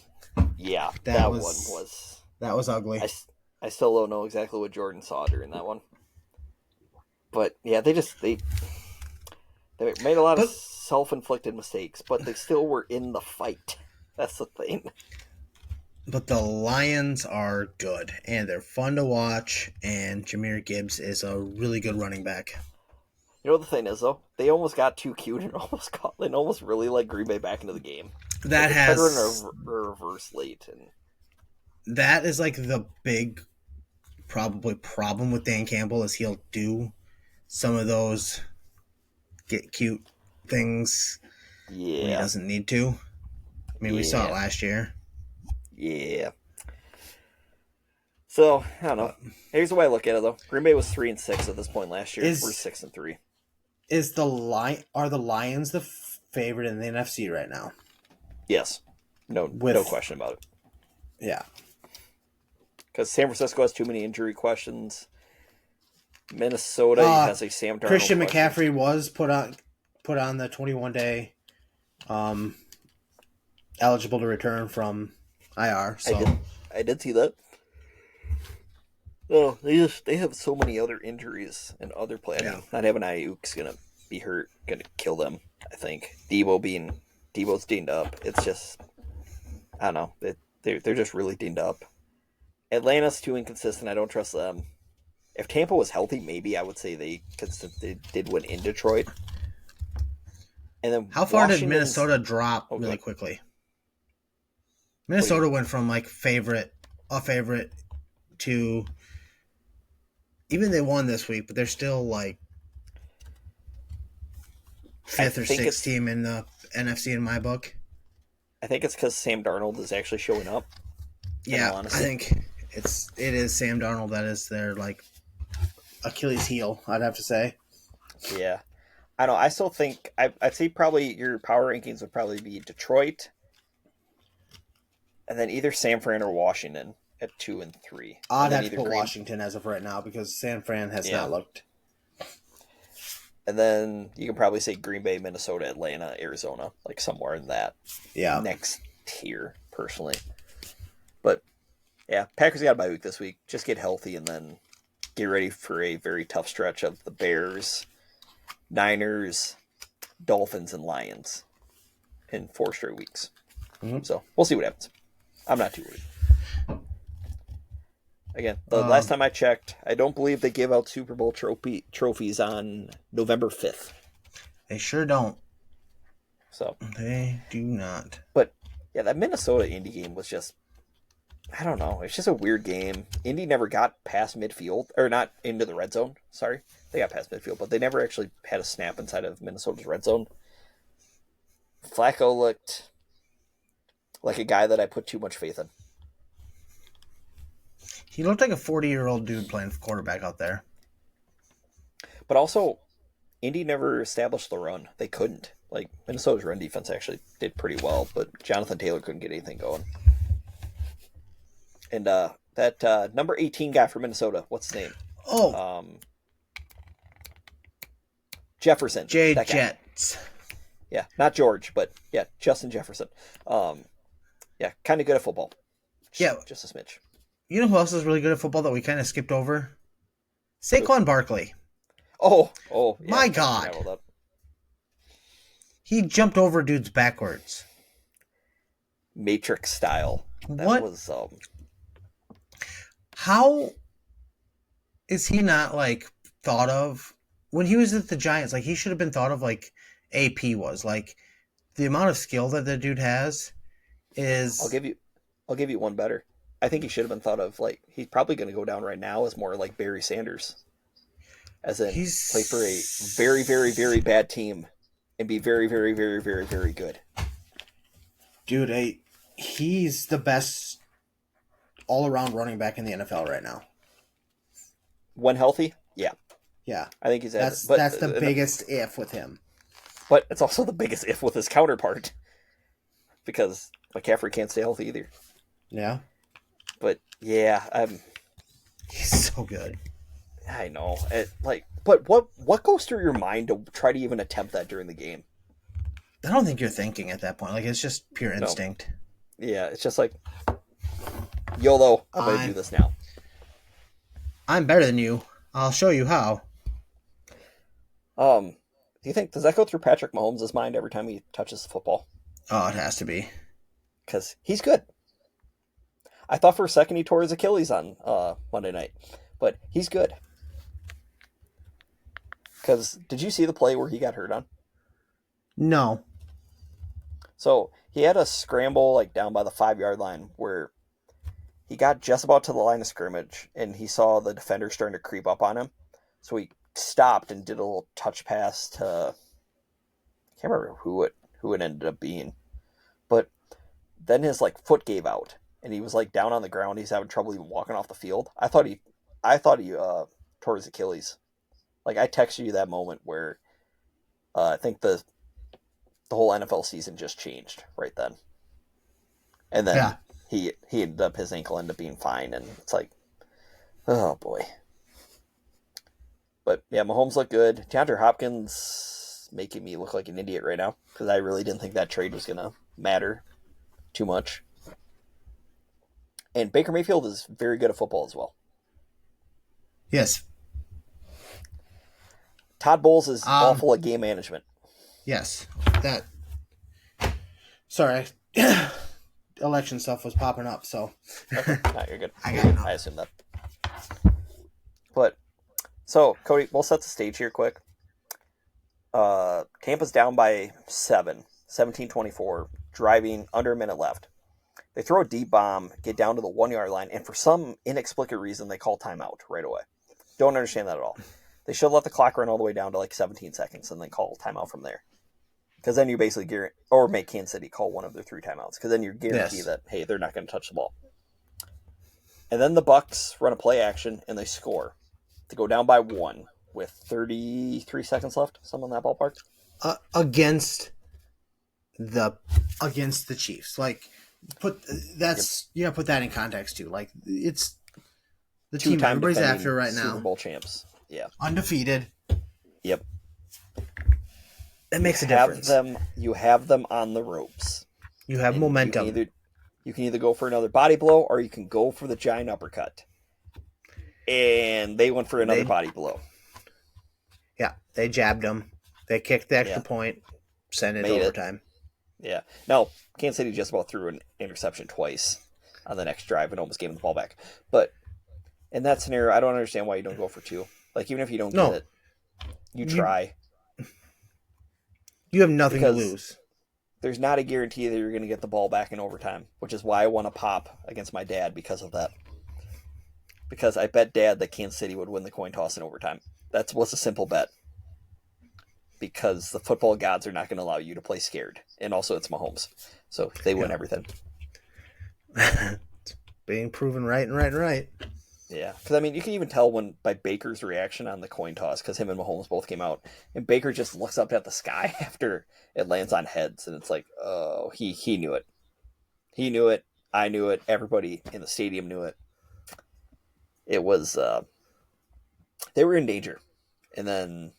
yeah, that one was ugly. I still don't know exactly what Jordan saw during that one, but yeah, they made a lot of self-inflicted mistakes, but they still were in the fight. That's the thing. But the Lions are good, and they're fun to watch, and Jahmyr Gibbs is a really good running back. You know what the thing is, though? They almost got too cute and almost really let Green Bay back into the game. That has... in a reverse late. And that is like the big probably problem with Dan Campbell is he'll do some of those get cute things when he doesn't need to. I mean, we saw it last year. Yeah. So, I don't know. Here's the way I look at it, though. Green Bay was 3-6 at this point last year. We're 6-3. Are the Lions the favorite in the NFC right now? Yes. No question about it. Yeah. Because San Francisco has too many injury questions. Minnesota has a Sam Darnold Christian question. McCaffrey was put on the 21-day eligible to return from IR. So I did see that. Oh, they have so many other injuries and other players. Yeah. Not having Ayuk's gonna be hurt, gonna kill them. I think Debo's dinged up. It's just I don't know. They're just really dinged up. Atlanta's too inconsistent. I don't trust them. If Tampa was healthy, maybe I would say they did win in Detroit. And then how far did Minnesota drop really quickly? Minnesota went from like favorite to even they won this week, but they're still like 5th or 6th team in the NFC in my book. I think it's because Sam Darnold is actually showing up. Yeah, I think it is Sam Darnold that is their like Achilles heel, I'd have to say. Yeah. I don't know. I still think I'd say probably your power rankings would probably be Detroit, and then either San Fran or Washington at 2 and 3, I'd and then have to either put Washington as of right now because San Fran has Yeah, not looked. and then you can probably say Green Bay, Minnesota, Atlanta, Arizona, like somewhere in that Yeah. next tier, personally. But yeah, Packers got a bye week this week. Just get healthy and then get ready for a very tough stretch of the Bears, Niners, Dolphins, and Lions in 4 straight weeks. Mhm. So we'll see what happens. I'm not too worried. Again, the last time I checked, I don't believe they give out Super Bowl trophies on November 5th. They sure don't. So They do not. But yeah, that Minnesota Indy game was just, I don't know. It's just a weird game. Indy never got past midfield, or not into the red zone. Sorry. They got past midfield, but they never actually had a snap inside of Minnesota's red zone. Flacco looked like a guy that I put too much faith in. He looked like a 40-year-old dude playing quarterback out there. But also, Indy never established the run. They couldn't. Like, Minnesota's run defense actually did pretty well, but Jonathan Taylor couldn't get anything going. And that number 18 guy from Minnesota, what's his name? Oh, Jefferson. Jay That guy. Jets. Yeah, not George, but yeah, Justin Jefferson. Yeah, kind of good at football. Just a smidge. You know who else is really good at football that we kind of skipped over? Saquon Barkley. Oh, yeah, My God. He jumped over dudes backwards. Matrix style. That What? was How is he not like thought of when he was at the Giants? Like he should have been thought of like AP was. Like the amount of skill that the dude has is. I'll give you one better. I think he should have been thought of like he's probably going to go down right now as more like Barry Sanders, as in play for a very, very, very bad team and be very, very, very, very, very good. Dude, he's the best all-around running back in the NFL right now. When healthy, yeah. I think he's that's the biggest if with him. But it's also the biggest if with his counterpart because McCaffrey can't stay healthy either. Yeah. But yeah, he's so good. I know. But what goes through your mind to try to even attempt that during the game? I don't think you're thinking at that point. Like it's just pure instinct. No. Yeah, it's just like YOLO. I'm gonna do this now. I'm better than you. I'll show you how. Do you think does that go through Patrick Mahomes' mind every time he touches the football? Oh, it has to be. Because he's good. I thought for a second he tore his Achilles on Monday night, but he's good. Because did you see the play where he got hurt on? No. So he had a scramble like down by the 5-yard line where he got just about to the line of scrimmage and he saw the defender starting to creep up on him. So he stopped and did a little touch pass to I can't remember who it ended up being. But then his like foot gave out and he was like down on the ground. He's having trouble even walking off the field. I thought he tore his Achilles. Like I texted you that moment where I think the whole NFL season just changed right then. And then he ended up his ankle ended up being fine and it's like oh boy. But yeah, Mahomes looked good. DeAndre Hopkins making me look like an idiot right now because I really didn't think that trade was gonna matter too much. And Baker Mayfield is very good at football as well. Yes. Todd Bowles is awful at game management. Yes. That. Sorry. Election stuff was popping up, so. Okay. No, you're good. I assume that. But, so, Cody, we'll set the stage here quick. Tampa's down by 17-24, driving under a minute left. They throw a deep bomb, get down to the 1-yard line, and for some inexplicable reason, they call timeout right away. Don't understand that at all. They should let the clock run all the way down to like 17 seconds and then call timeout from there. Because then you basically or make Kansas City call one of their 3 timeouts. Because then you guarantee that, hey, they're not going to touch the ball. And then the Bucks run a play action and they score. to go down by 1 with 33 seconds left, something in that ballpark. Against the Chiefs. Like, you gotta put that in context too. Like, it's the team Two-time everybody's defending after right now. Super Bowl champs. Yeah. Undefeated. Yep. That makes a difference. You have them on the ropes. You have momentum. You can either go for another body blow or you can go for the giant uppercut. And they went for another body blow. Yeah, they jabbed them. They kicked the extra point, sent it to overtime. Yeah. Now, Kansas City just about threw an interception twice on the next drive and almost gave them the ball back. But in that scenario, I don't understand why you don't go for 2. Like, even if you don't get it, you try. You have nothing to lose. There's not a guarantee that you're going to get the ball back in overtime, which is why I want to pop against my dad because of that. Because I bet Dad that Kansas City would win the coin toss in overtime. That was a simple bet. Because the football gods are not going to allow you to play scared. And also it's Mahomes. So they win everything. It's being proven right. Yeah. Because, I mean, you can even tell by Baker's reaction on the coin toss, because him and Mahomes both came out. And Baker just looks up at the sky after it lands on heads. And it's like, oh, he knew it. He knew it. I knew it. Everybody in the stadium knew it. It was, they were in danger. And then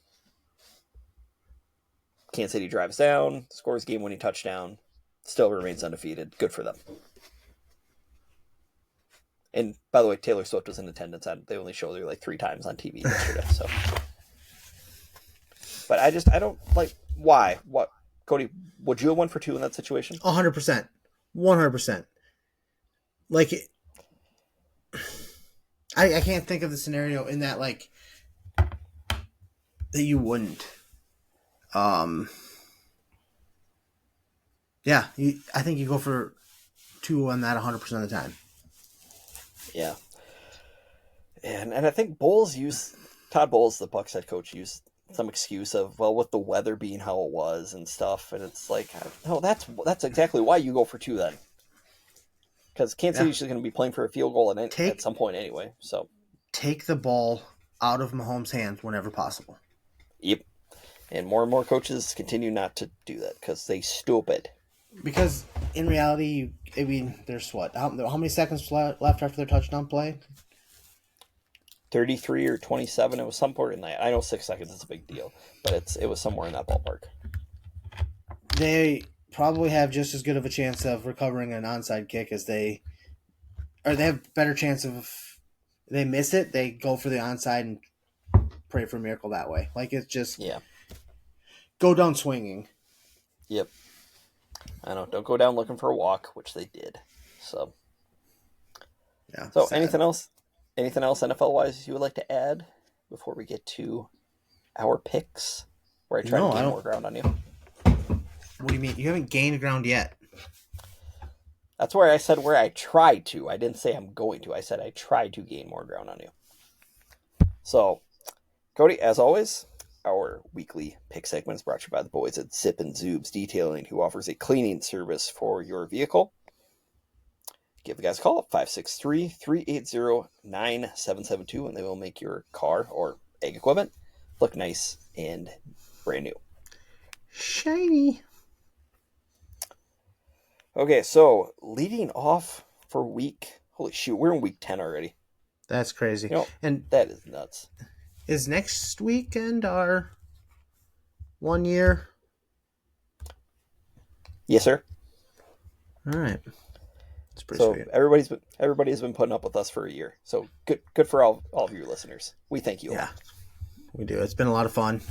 Kansas City drives down, scores game-winning touchdown, still remains undefeated. Good for them. And by the way, Taylor Swift was in attendance. They only showed her like 3 times on TV yesterday. So, but I don't like why. What, Cody? Would you have won for 2 in that situation? 100%, 100%. Like, I can't think of the scenario in that that you wouldn't. Yeah, I think you go for 2 on that 100% of the time. Yeah. And I think Todd Bowles, the Bucs head coach, used some excuse of, well, with the weather being how it was and stuff. And it's like, no, that's exactly why you go for 2 then. Because Kansas City's just going to be playing for a field goal at some point anyway. So take the ball out of Mahomes' hands whenever possible. Yep. And more coaches continue not to do that because they stupid. Because in reality, I mean, there's what? How many seconds left after their touchdown play? 33 or 27. It was some point in that. I know 6 seconds is a big deal, but it was somewhere in that ballpark. They probably have just as good of a chance of recovering an onside kick as they have better chance of, if they miss it, they go for the onside and pray for a miracle that way. Like, it's just go down swinging. Yep. I know. Don't go down looking for a walk, which they did. So, yeah. So sad. Anything else NFL wise you would like to add before we get to our picks, where I try to gain more ground on you? What do you mean? You haven't gained ground yet. That's where I said where I tried to. I didn't say I'm going to. I said I tried to gain more ground on you. So, Cody, as always, our weekly pick segment is brought to you by the boys at Zip and Zoobs Detailing, who offers a cleaning service for your vehicle. Give the guys a call at 563-380-9772, and they will make your car or ag equipment look nice and brand new. Shiny. Okay, so leading off for holy shoot, we're in week 10 already. That's crazy. And that is nuts. Is next weekend our 1 year? Yes, sir. All right. That's pretty sweet. Everybody's been putting up with us for a year. So good for all of your listeners. We thank you. Yeah, we do. It's been a lot of fun.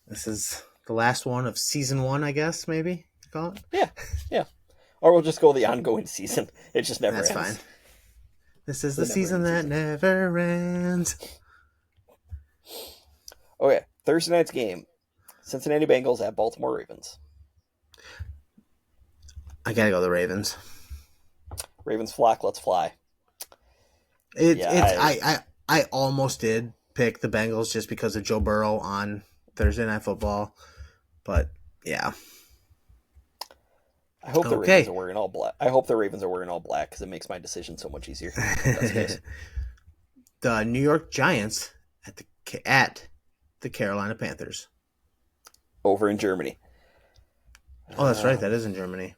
This is the last one of season 1, I guess, maybe you call it. Yeah. Or we'll just go the ongoing season. It just never ends. That's fine. This is the season that never ends. Okay, Thursday night's game. Cincinnati Bengals at Baltimore Ravens. I gotta go the Ravens. Ravens flock, let's fly. I almost did pick the Bengals just because of Joe Burrow on Thursday Night Football, but yeah. I hope the Ravens are wearing all black. I hope the Ravens are wearing all black because it makes my decision so much easier. The New York Giants at the Carolina Panthers. Over in Germany. Oh, that's right. That is in Germany.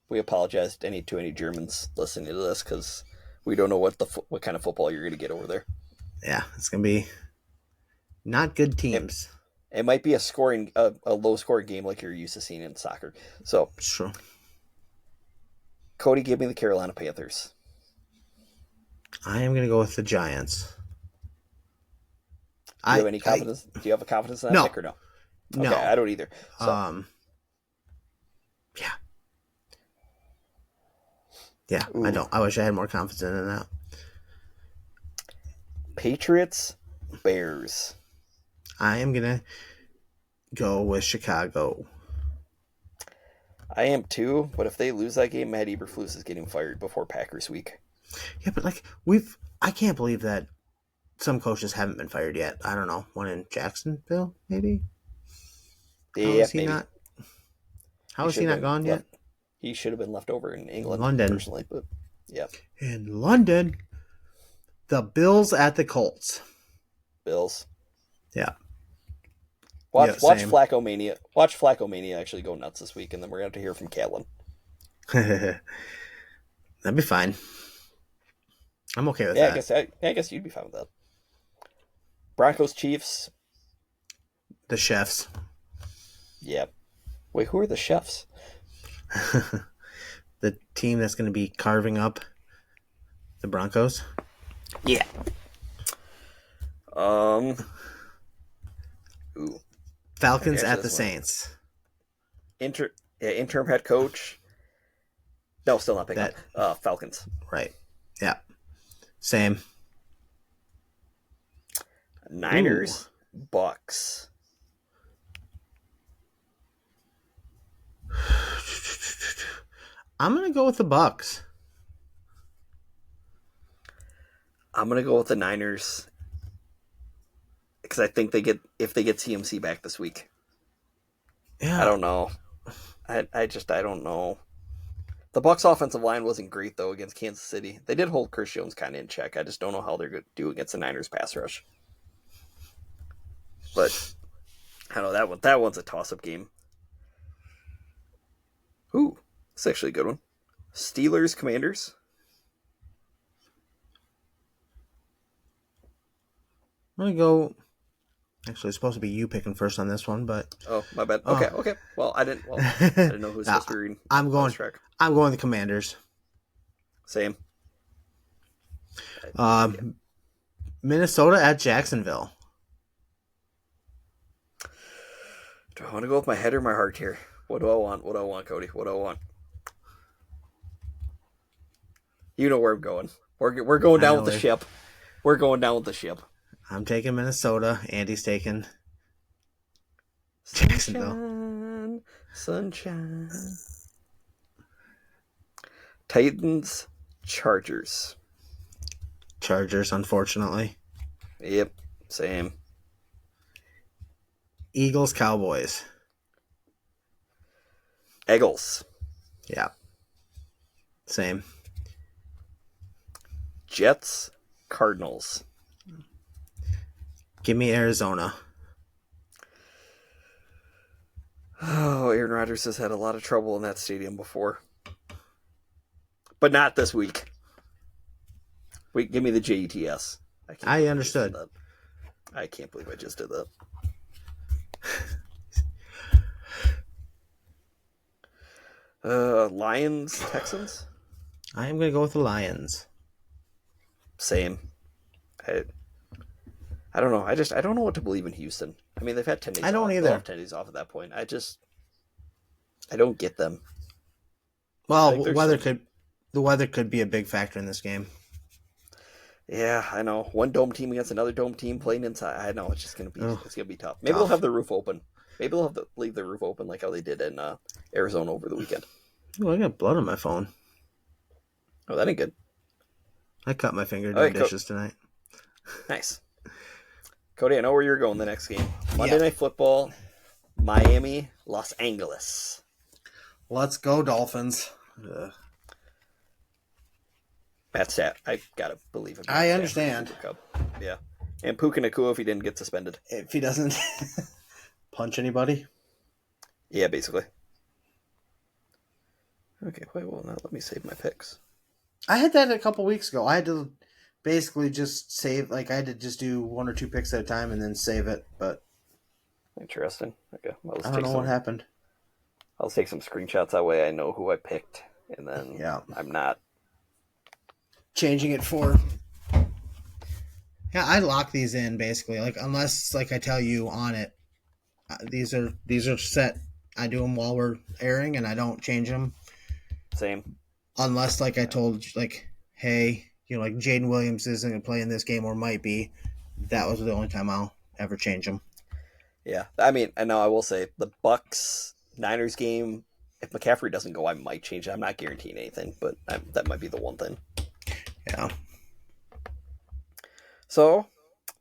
We apologize to any Germans listening to this because we don't know what kind of football you're going to get over there. Yeah, it's going to be not good teams. It might be a low scoring game like you're used to seeing in soccer. So, sure. Cody, give me the Carolina Panthers. I am going to go with the Giants. Do you have any confidence? Do you have a confidence in that pick or no? No. Okay, I don't either. So. Yeah. Yeah, ooh. I don't. I wish I had more confidence in that. Patriots, Bears. I am going to go with Chicago. I am too, but if they lose that game, Matt Eberflus is getting fired before Packers week. Yeah, but I can't believe that some coaches haven't been fired yet. I don't know. One in Jacksonville, maybe? Yeah, How is he maybe. not? How is he not gone yet? He should have been left over in England, London. Personally, but yeah. In London, the Bills at the Colts. Bills. Yeah. Watch Flacco Mania. Watch Flacco Mania actually go nuts this week, and then we're going to have to hear from Catlin. That'd be fine. I'm okay with that. I guess you'd be fine with that. Broncos, Chiefs. The Chefs. Yeah. Wait, who are the Chefs? The team that's going to be carving up the Broncos. Yeah. Ooh. Falcons at the Saints. Interim head coach. No, still not picking up. Falcons. Right. Yeah. Same. Niners, Bucks. I'm going to go with the Bucks. I'm going to go with the Niners because I think if they get CMC back this week. Yeah. I don't know. I don't know. The Bucks offensive line wasn't great though against Kansas City. They did hold Chris Jones kind of in check. I just don't know how they're going to do against the Niners pass rush. But I don't know that one's a toss-up game. Ooh, it's actually a good one. Steelers, Commanders. I'm going to go... Actually, it's supposed to be you picking first on this one, but... Oh, my bad. Okay. Well, I didn't know who's supposed to be reading. I'm going the Commanders. Same. Minnesota at Jacksonville. Do I want to go with my head or my heart here? What do I want? What do I want, Cody? What do I want? You know where I'm going. We're going down with the ship. We're going down with the ship. I'm taking Minnesota. Andy's taking Jacksonville. Sunshine. Titans, Chargers. Chargers, unfortunately. Yep, same. Eagles, Cowboys. Eagles. Yeah. Same. Jets, Cardinals. Give me Arizona. Oh, Aaron Rodgers has had a lot of trouble in that stadium before. But not this week. Wait, give me the JETS. I understood. I can't believe I just did that. Lions, Texans. I am going to go with the Lions. Same. I don't know. I don't know what to believe in Houston. I mean, they've had 10 days. I don't off. either. They'll have 10 days off at that point. I don't get them. Well, the weather could be a big factor in this game. Yeah, I know. One dome team against another dome team playing inside. I know it's gonna be tough. Maybe they'll have the roof open. Maybe they'll have leave the roof open like how they did in Arizona over the weekend. Oh, I got blood on my phone. Oh, that ain't good. I cut my finger doing dishes tonight. Nice. Cody, I know where you're going the next game. Monday Night Football, Miami, Los Angeles. Let's go, Dolphins. Matt Stat, I gotta believe it. I understand. Yeah. And Puka Nakua if he didn't get suspended. If he doesn't punch anybody. Yeah, basically. Okay, wait, well, now let me save my picks. I had that a couple weeks ago. I had to basically just save, like, I had to just do 1 or 2 picks at a time and then save it, but... Interesting. Okay, well, I don't know what happened. I'll take some screenshots, that way I know who I picked, and then I'm not... changing it for... Yeah, I lock these in, basically. Like, unless, like, I tell you on it, these are set. I do them while we're airing, and I don't change them. Same. Unless, like, I told, like, hey, like, Jaden Williams isn't going to play in this game or might be. That was the only time I'll ever change them. Yeah, I mean, I know I will say, the Bucks-Niners game, if McCaffrey doesn't go, I might change it. I'm not guaranteeing anything, but that might be the one thing. Yeah. So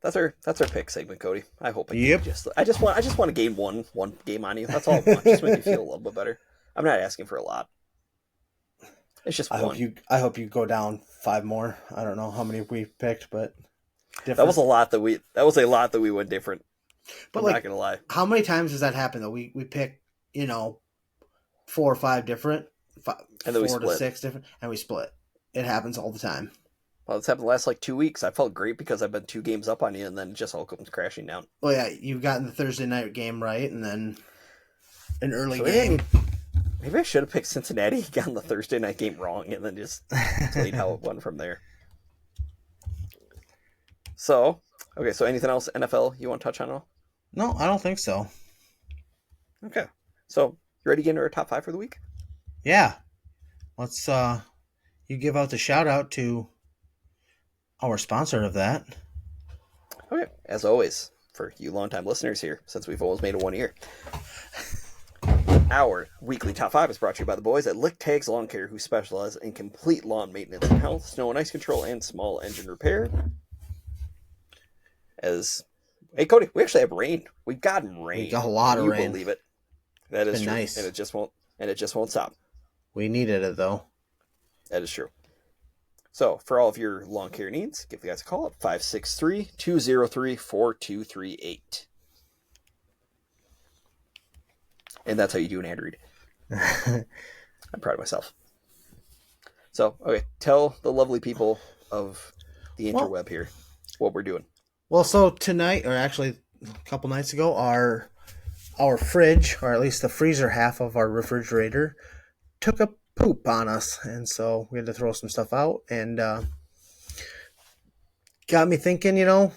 that's our pick segment, Cody. I hope I just want to gain one game on you. That's all I want. Just make me feel a little bit better. I'm not asking for a lot. It's just one. I hope you go down 5 more. I don't know how many we picked, but different. That was a lot that we went different. But I'm not gonna lie. How many times does that happen though? We pick 4 or 5 different, 4 to 6 different, and we split. It happens all the time. Well, it's happened the last 2 weeks. I felt great because I've been 2 games up on you, and then it just all comes crashing down. Well, yeah, you've gotten the Thursday night game right, and then an early game. Maybe I should have picked Cincinnati, gotten the Thursday night game wrong, and then just played how it went from there. So, okay, so anything else NFL you want to touch on at all? No, I don't think so. Okay, so you ready to get into our top 5 for the week? Yeah. Let's you give out the shout out to our sponsor of that. Okay, as always, for you longtime listeners here, since we've always made it 1 year, our weekly top 5 is brought to you by the boys at Lick Tags Lawn Care, who specialize in complete lawn maintenance and health, snow and ice control, and small engine repair. Hey Cody, we actually have rain. We've gotten rain. We got a lot of rain. Can you believe it? That is true. Nice. And it just won't stop. We needed it though. That is true. So, for all of your lawn care needs, give the guys a call at 563-203-4238. And that's how you do an ad read. I'm proud of myself. So, okay, tell the lovely people of the interweb here what we're doing. Well, so tonight, or actually a couple nights ago, our fridge, or at least the freezer half of our refrigerator, took a poop on us, and so we had to throw some stuff out, and got me thinking, so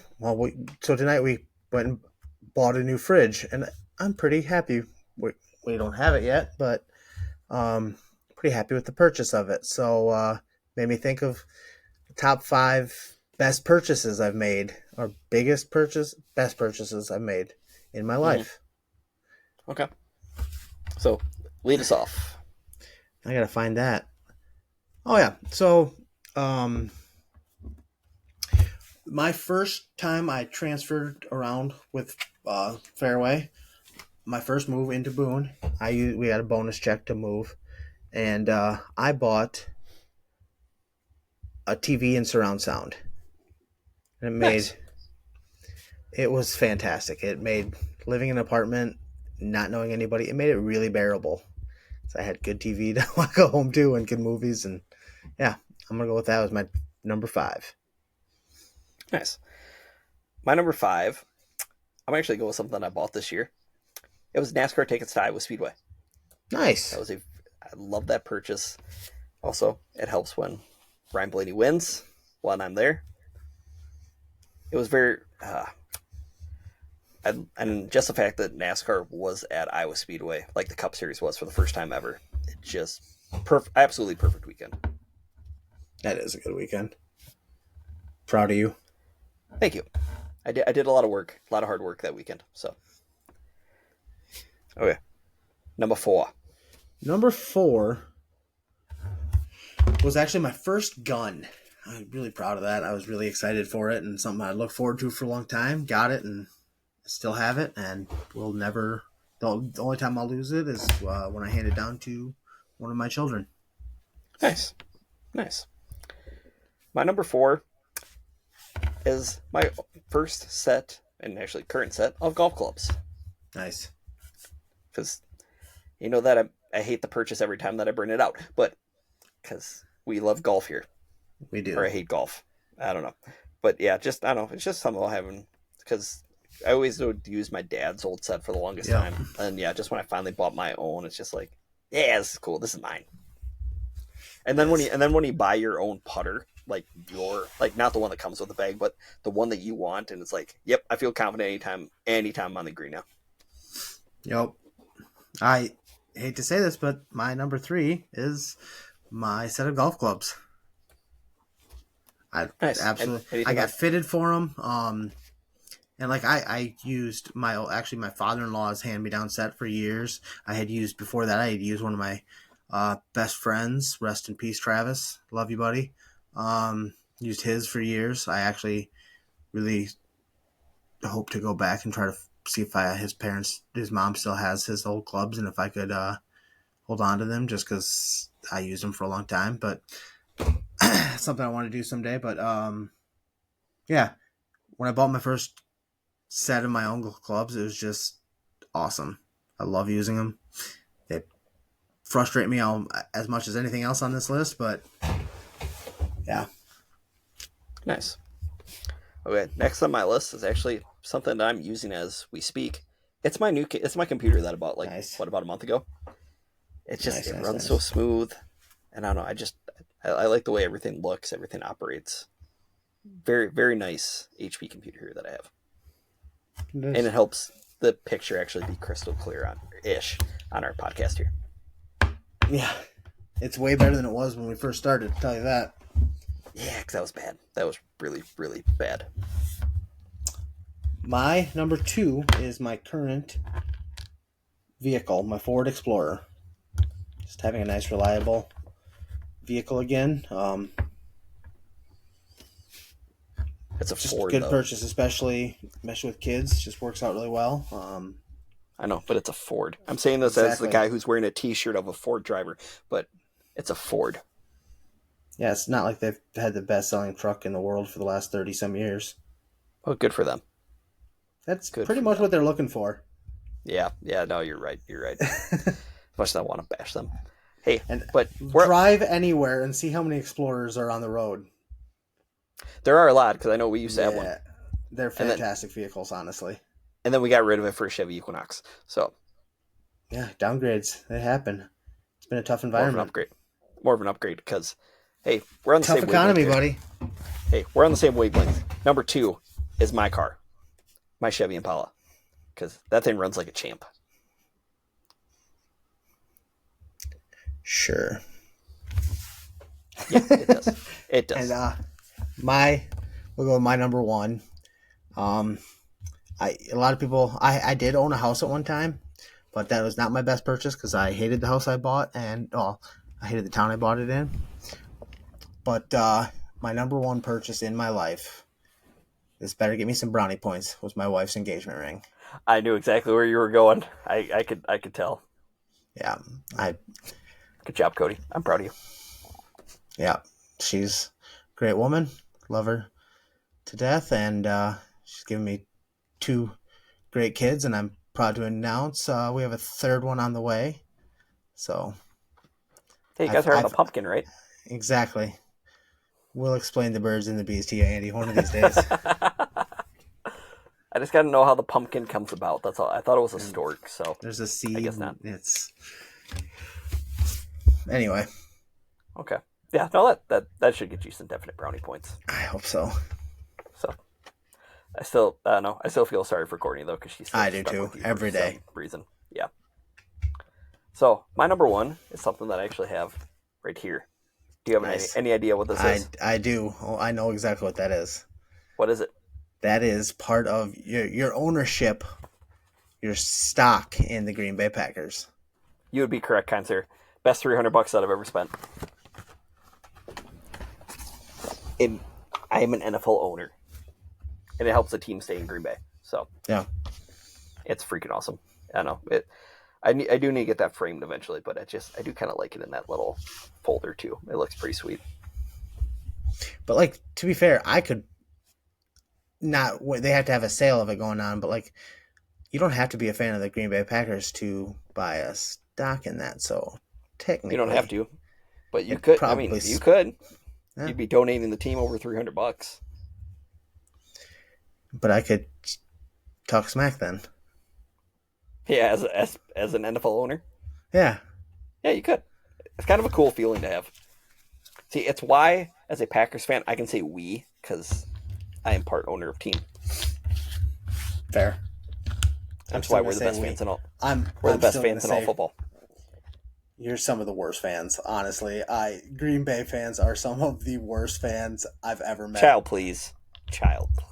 tonight we went and bought a new fridge, and I'm pretty happy. We don't have it yet, but pretty happy with the purchase of it. So made me think of the top 5 best purchases I've made, or best purchases I've made in my life. Okay. So lead us off. I gotta find that. Oh yeah. So my first time I transferred around with Fairway, my first move into Boone, we had a bonus check to move, and I bought a TV and surround sound. And it was fantastic. It made living in an apartment, not knowing anybody, it made it really bearable. So I had good TV to go home to and good movies, and yeah, I'm gonna go with that as my number 5. Nice. My number 5, I'm actually going with something I bought this year. It was NASCAR tickets to Iowa Speedway. Nice. I love that purchase. Also, it helps when Ryan Blaney wins when I'm there. It was very, and just the fact that NASCAR was at Iowa Speedway, like the Cup Series was for the first time ever, it just absolutely perfect weekend. That is a good weekend. Proud of you. Thank you. I did a lot of work, a lot of hard work that weekend. So, okay, number 4. Number 4 was actually my first gun. I'm really proud of that. I was really excited for it, and something I looked forward to for a long time. Got it, and still have it, and will never. The only time I'll lose it is when I hand it down to one of my children. Nice. My number 4 is my first set, and actually current set, of golf clubs. Nice. Because you know that I hate the purchase every time that I bring it out, but because we love golf here. We do. Or I hate golf. I don't know. But yeah, I don't know. It's just something I'll have, because I always would use my dad's old set for the longest time. And yeah, just when I finally bought my own, it's just like, yeah, this is cool. This is mine. And then when you buy your own putter, like not the one that comes with the bag, but the one that you want, and it's like, yep, I feel confident anytime I'm on the green now. Yep. I hate to say this, but my number 3 is my set of golf clubs. Nice. Absolutely. I got fitted for them. And like I used my father-in-law's hand-me-down set for years. I had used one of my best friends, rest in peace, Travis. Love you, buddy. Used his for years. I actually really hope to go back and try to see if his mom still has his old clubs, and if I could hold on to them, just because I used them for a long time. But something I want to do someday. But yeah, when I bought my first set of my own clubs, it was just awesome. I love using them. They frustrate me as much as anything else on this list, but yeah. Nice. Okay, next on my list is actually something that I'm using as we speak. It's my computer that I bought about a month ago. It runs so smooth, and I don't know. I like the way everything looks, everything operates. Very, very nice HP computer here that I have. And it helps the picture actually be crystal clear on our podcast here. Yeah, it's way better than it was when we first started, I'll tell you that. Yeah, because that was bad. That was really, really bad. My number 2 is my current vehicle, my Ford Explorer. Just having a nice, reliable vehicle again. It's a just Ford, good though. purchase, especially with kids. Just works out really well. I know, but it's a Ford. I'm saying this as the guy who's wearing a T-shirt of a Ford driver, but it's a Ford. Yeah, it's not like they've had the best-selling truck in the world for the last 30-some years. Well, good for them. That's pretty much what they're looking for. Yeah, no, you're right. As much as I want to bash them. Hey, but drive anywhere and see how many Explorers are on the road. There are a lot, because I know we used to have one. They're fantastic vehicles, honestly. And then we got rid of it for a Chevy Equinox. So, yeah, downgrades. They happen. It's been a tough environment. More of an upgrade, because, hey, we're on the same wavelength. Tough economy, buddy. Hey, we're on the same wavelength. Number 2 is my car. My Chevy Impala. Because that thing runs like a champ. Sure. Yeah, it does. It does. And we'll go with my number 1. A lot of people, I did own a house at one time, but that was not my best purchase because I hated the house I bought, and I hated the town I bought it in. But my number 1 purchase in my life, this better get me some brownie points, was my wife's engagement ring. I knew exactly where you were going. I could tell. Yeah, good job, Cody. I'm proud of you. Yeah, she's a great woman. Love her to death, and she's given me 2 great kids, and I'm proud to announce we have a 3rd one on the way. So, hey, you guys heard of a pumpkin, right? Exactly. We'll explain the birds and the bees to you, Andy, one of these days. I just got to know how the pumpkin comes about. That's all. I thought it was a stork, so there's a seed. I guess not. Anyway. Okay. Yeah, no, that should get you some definite brownie points. I hope so. So, I still feel sorry for Courtney though, because she's. I do too. Every day. Reason, yeah. So my number 1 is something that I actually have right here. Do you have any idea what this is? I do. Oh, I know exactly what that is. What is it? That is part of your ownership, your stock in the Green Bay Packers. You would be correct, kind sir. Best $300 that I've ever spent. I am an NFL owner, and it helps the team stay in Green Bay. So yeah, it's freaking awesome. I know it. I do need to get that framed eventually, but I do kind of like it in that little folder too. It looks pretty sweet. But to be fair, I could not they have to have a sale of it going on, but like you don't have to be a fan of the Green Bay Packers to buy a stock in that. So You don't have technically, to, but you it could. I mean, probably you could. yeah. You'd be donating the team over $300. But I could talk smack then. Yeah, as an NFL owner. Yeah. Yeah, you could. It's kind of a cool feeling to have. See, it's why, as a Packers fan, I can say we, because I am part owner of team. Fair. That's why we're the best fans in all. We're the best fans in all football. You're some of the worst fans, honestly. Green Bay fans are some of the worst fans I've ever met. Child, please.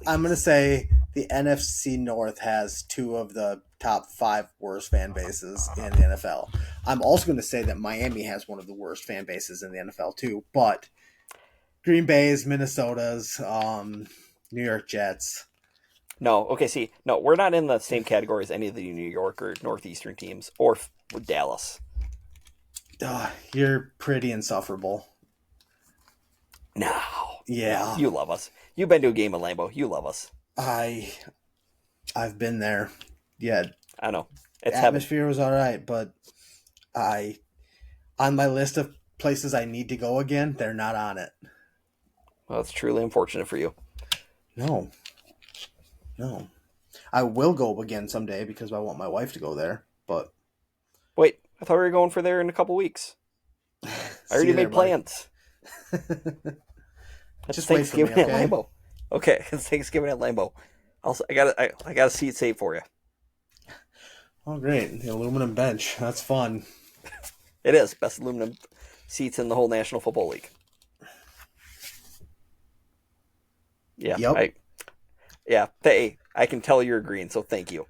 I'm gonna say the NFC North has two of the top 5 worst fan bases in the NFL. I'm also gonna say that Miami has one of the worst fan bases in the NFL too. But Green Bay's, Minnesota's, New York Jets. No, okay, see, no, we're not in the same category as any of the New York or Northeastern teams or Dallas. You're pretty insufferable. No. Yeah. You love us. You've been to a game of Lambeau. You love us. I've been there. Yeah. I know. It's atmosphere heaven. Was all right, but on my list of places I need to go again, they're not on it. Well, it's truly unfortunate for you. No. I will go again someday because I want my wife to go there, but... Wait, I thought we were going for there in a couple weeks. I already made plans. It's Thanksgiving at Lambeau. Okay, it's Thanksgiving at Lambeau. I got a seat saved for you. Oh, great. The aluminum bench. That's fun. It is. Best aluminum seats in the whole National Football League. Yeah. Yep. I can tell you're agreeing, so thank you.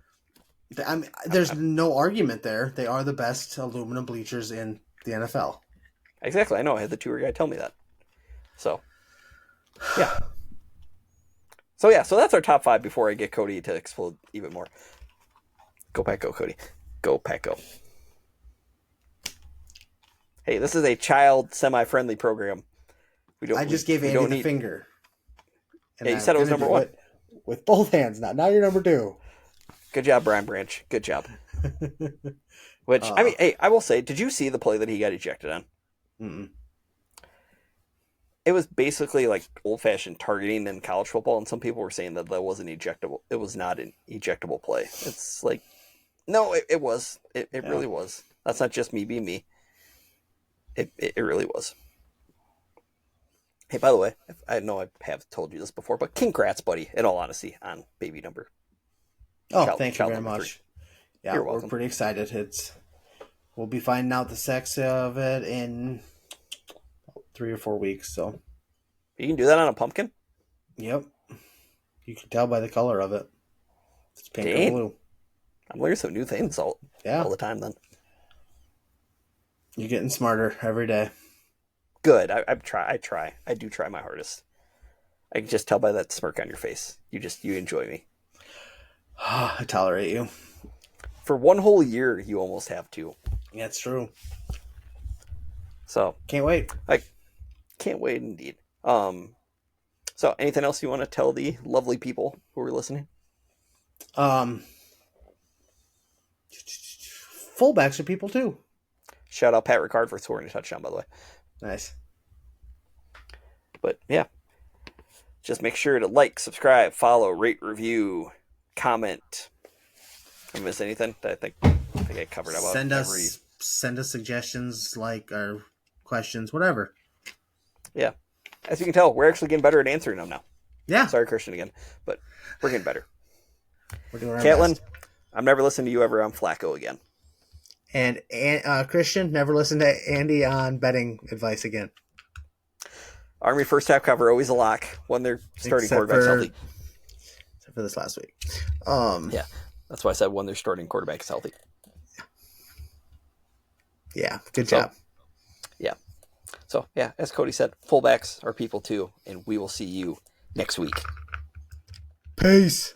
There's no argument there. They are the best aluminum bleachers in the NFL. Exactly. I know. I had the tour guy tell me that. So, yeah. So that's our top 5 before I get Cody to explode even more. Go Pack Go, Cody. Go Pack Go. Hey, this is a child semi-friendly program. I just gave Andy the finger. Yeah, you said it was number 1. With both hands now. Now you're number 2. Good job, Brian Branch. Good job. Which, I mean, hey, I will say, did you see the play that he got ejected on? Mm-mm. It was basically like old-fashioned targeting in college football, and some people were saying that wasn't ejectable. It was not an ejectable play. It's like, no, it was. It really was. That's not just me being me. It really was. Hey, by the way, I know I have told you this before, but congrats, buddy, in all honesty, on baby number. Thank you very much. 3. Yeah, You're welcome. We're pretty excited. We'll be finding out the sex of it in 3 or 4 weeks. So you can do that on a pumpkin? Yep. You can tell by the color of it. It's pink or blue. I'm learning some new things all the time then. You're getting smarter every day. Good. I try. I do try my hardest. I can just tell by that smirk on your face. You enjoy me. I tolerate you. For 1 whole year, you almost have to. Yeah, it's true. So can't wait. I can't wait indeed. So anything else you want to tell the lovely people who are listening? Fullbacks are people too. Shout out Pat Ricard for scoring a touchdown, by the way. Nice. But yeah, just make sure to like, subscribe, follow, rate, review, comment. Did I miss anything? I think I covered about Send us suggestions, or questions, whatever. Yeah. As you can tell, we're actually getting better at answering them now. Yeah. Sorry, Christian, again, but we're getting better. We're doing our Caitlin, best. I'm never listening to you ever on Flacco again. And Christian, never listen to Andy on betting advice again. Army first half cover, always a lock when they're starting quarterbacks healthy. Except for this last week. Yeah, that's why I said when their starting quarterback is healthy. Yeah, good job. Yeah. So, yeah, as Cody said, fullbacks are people too, and we will see you next week. Peace.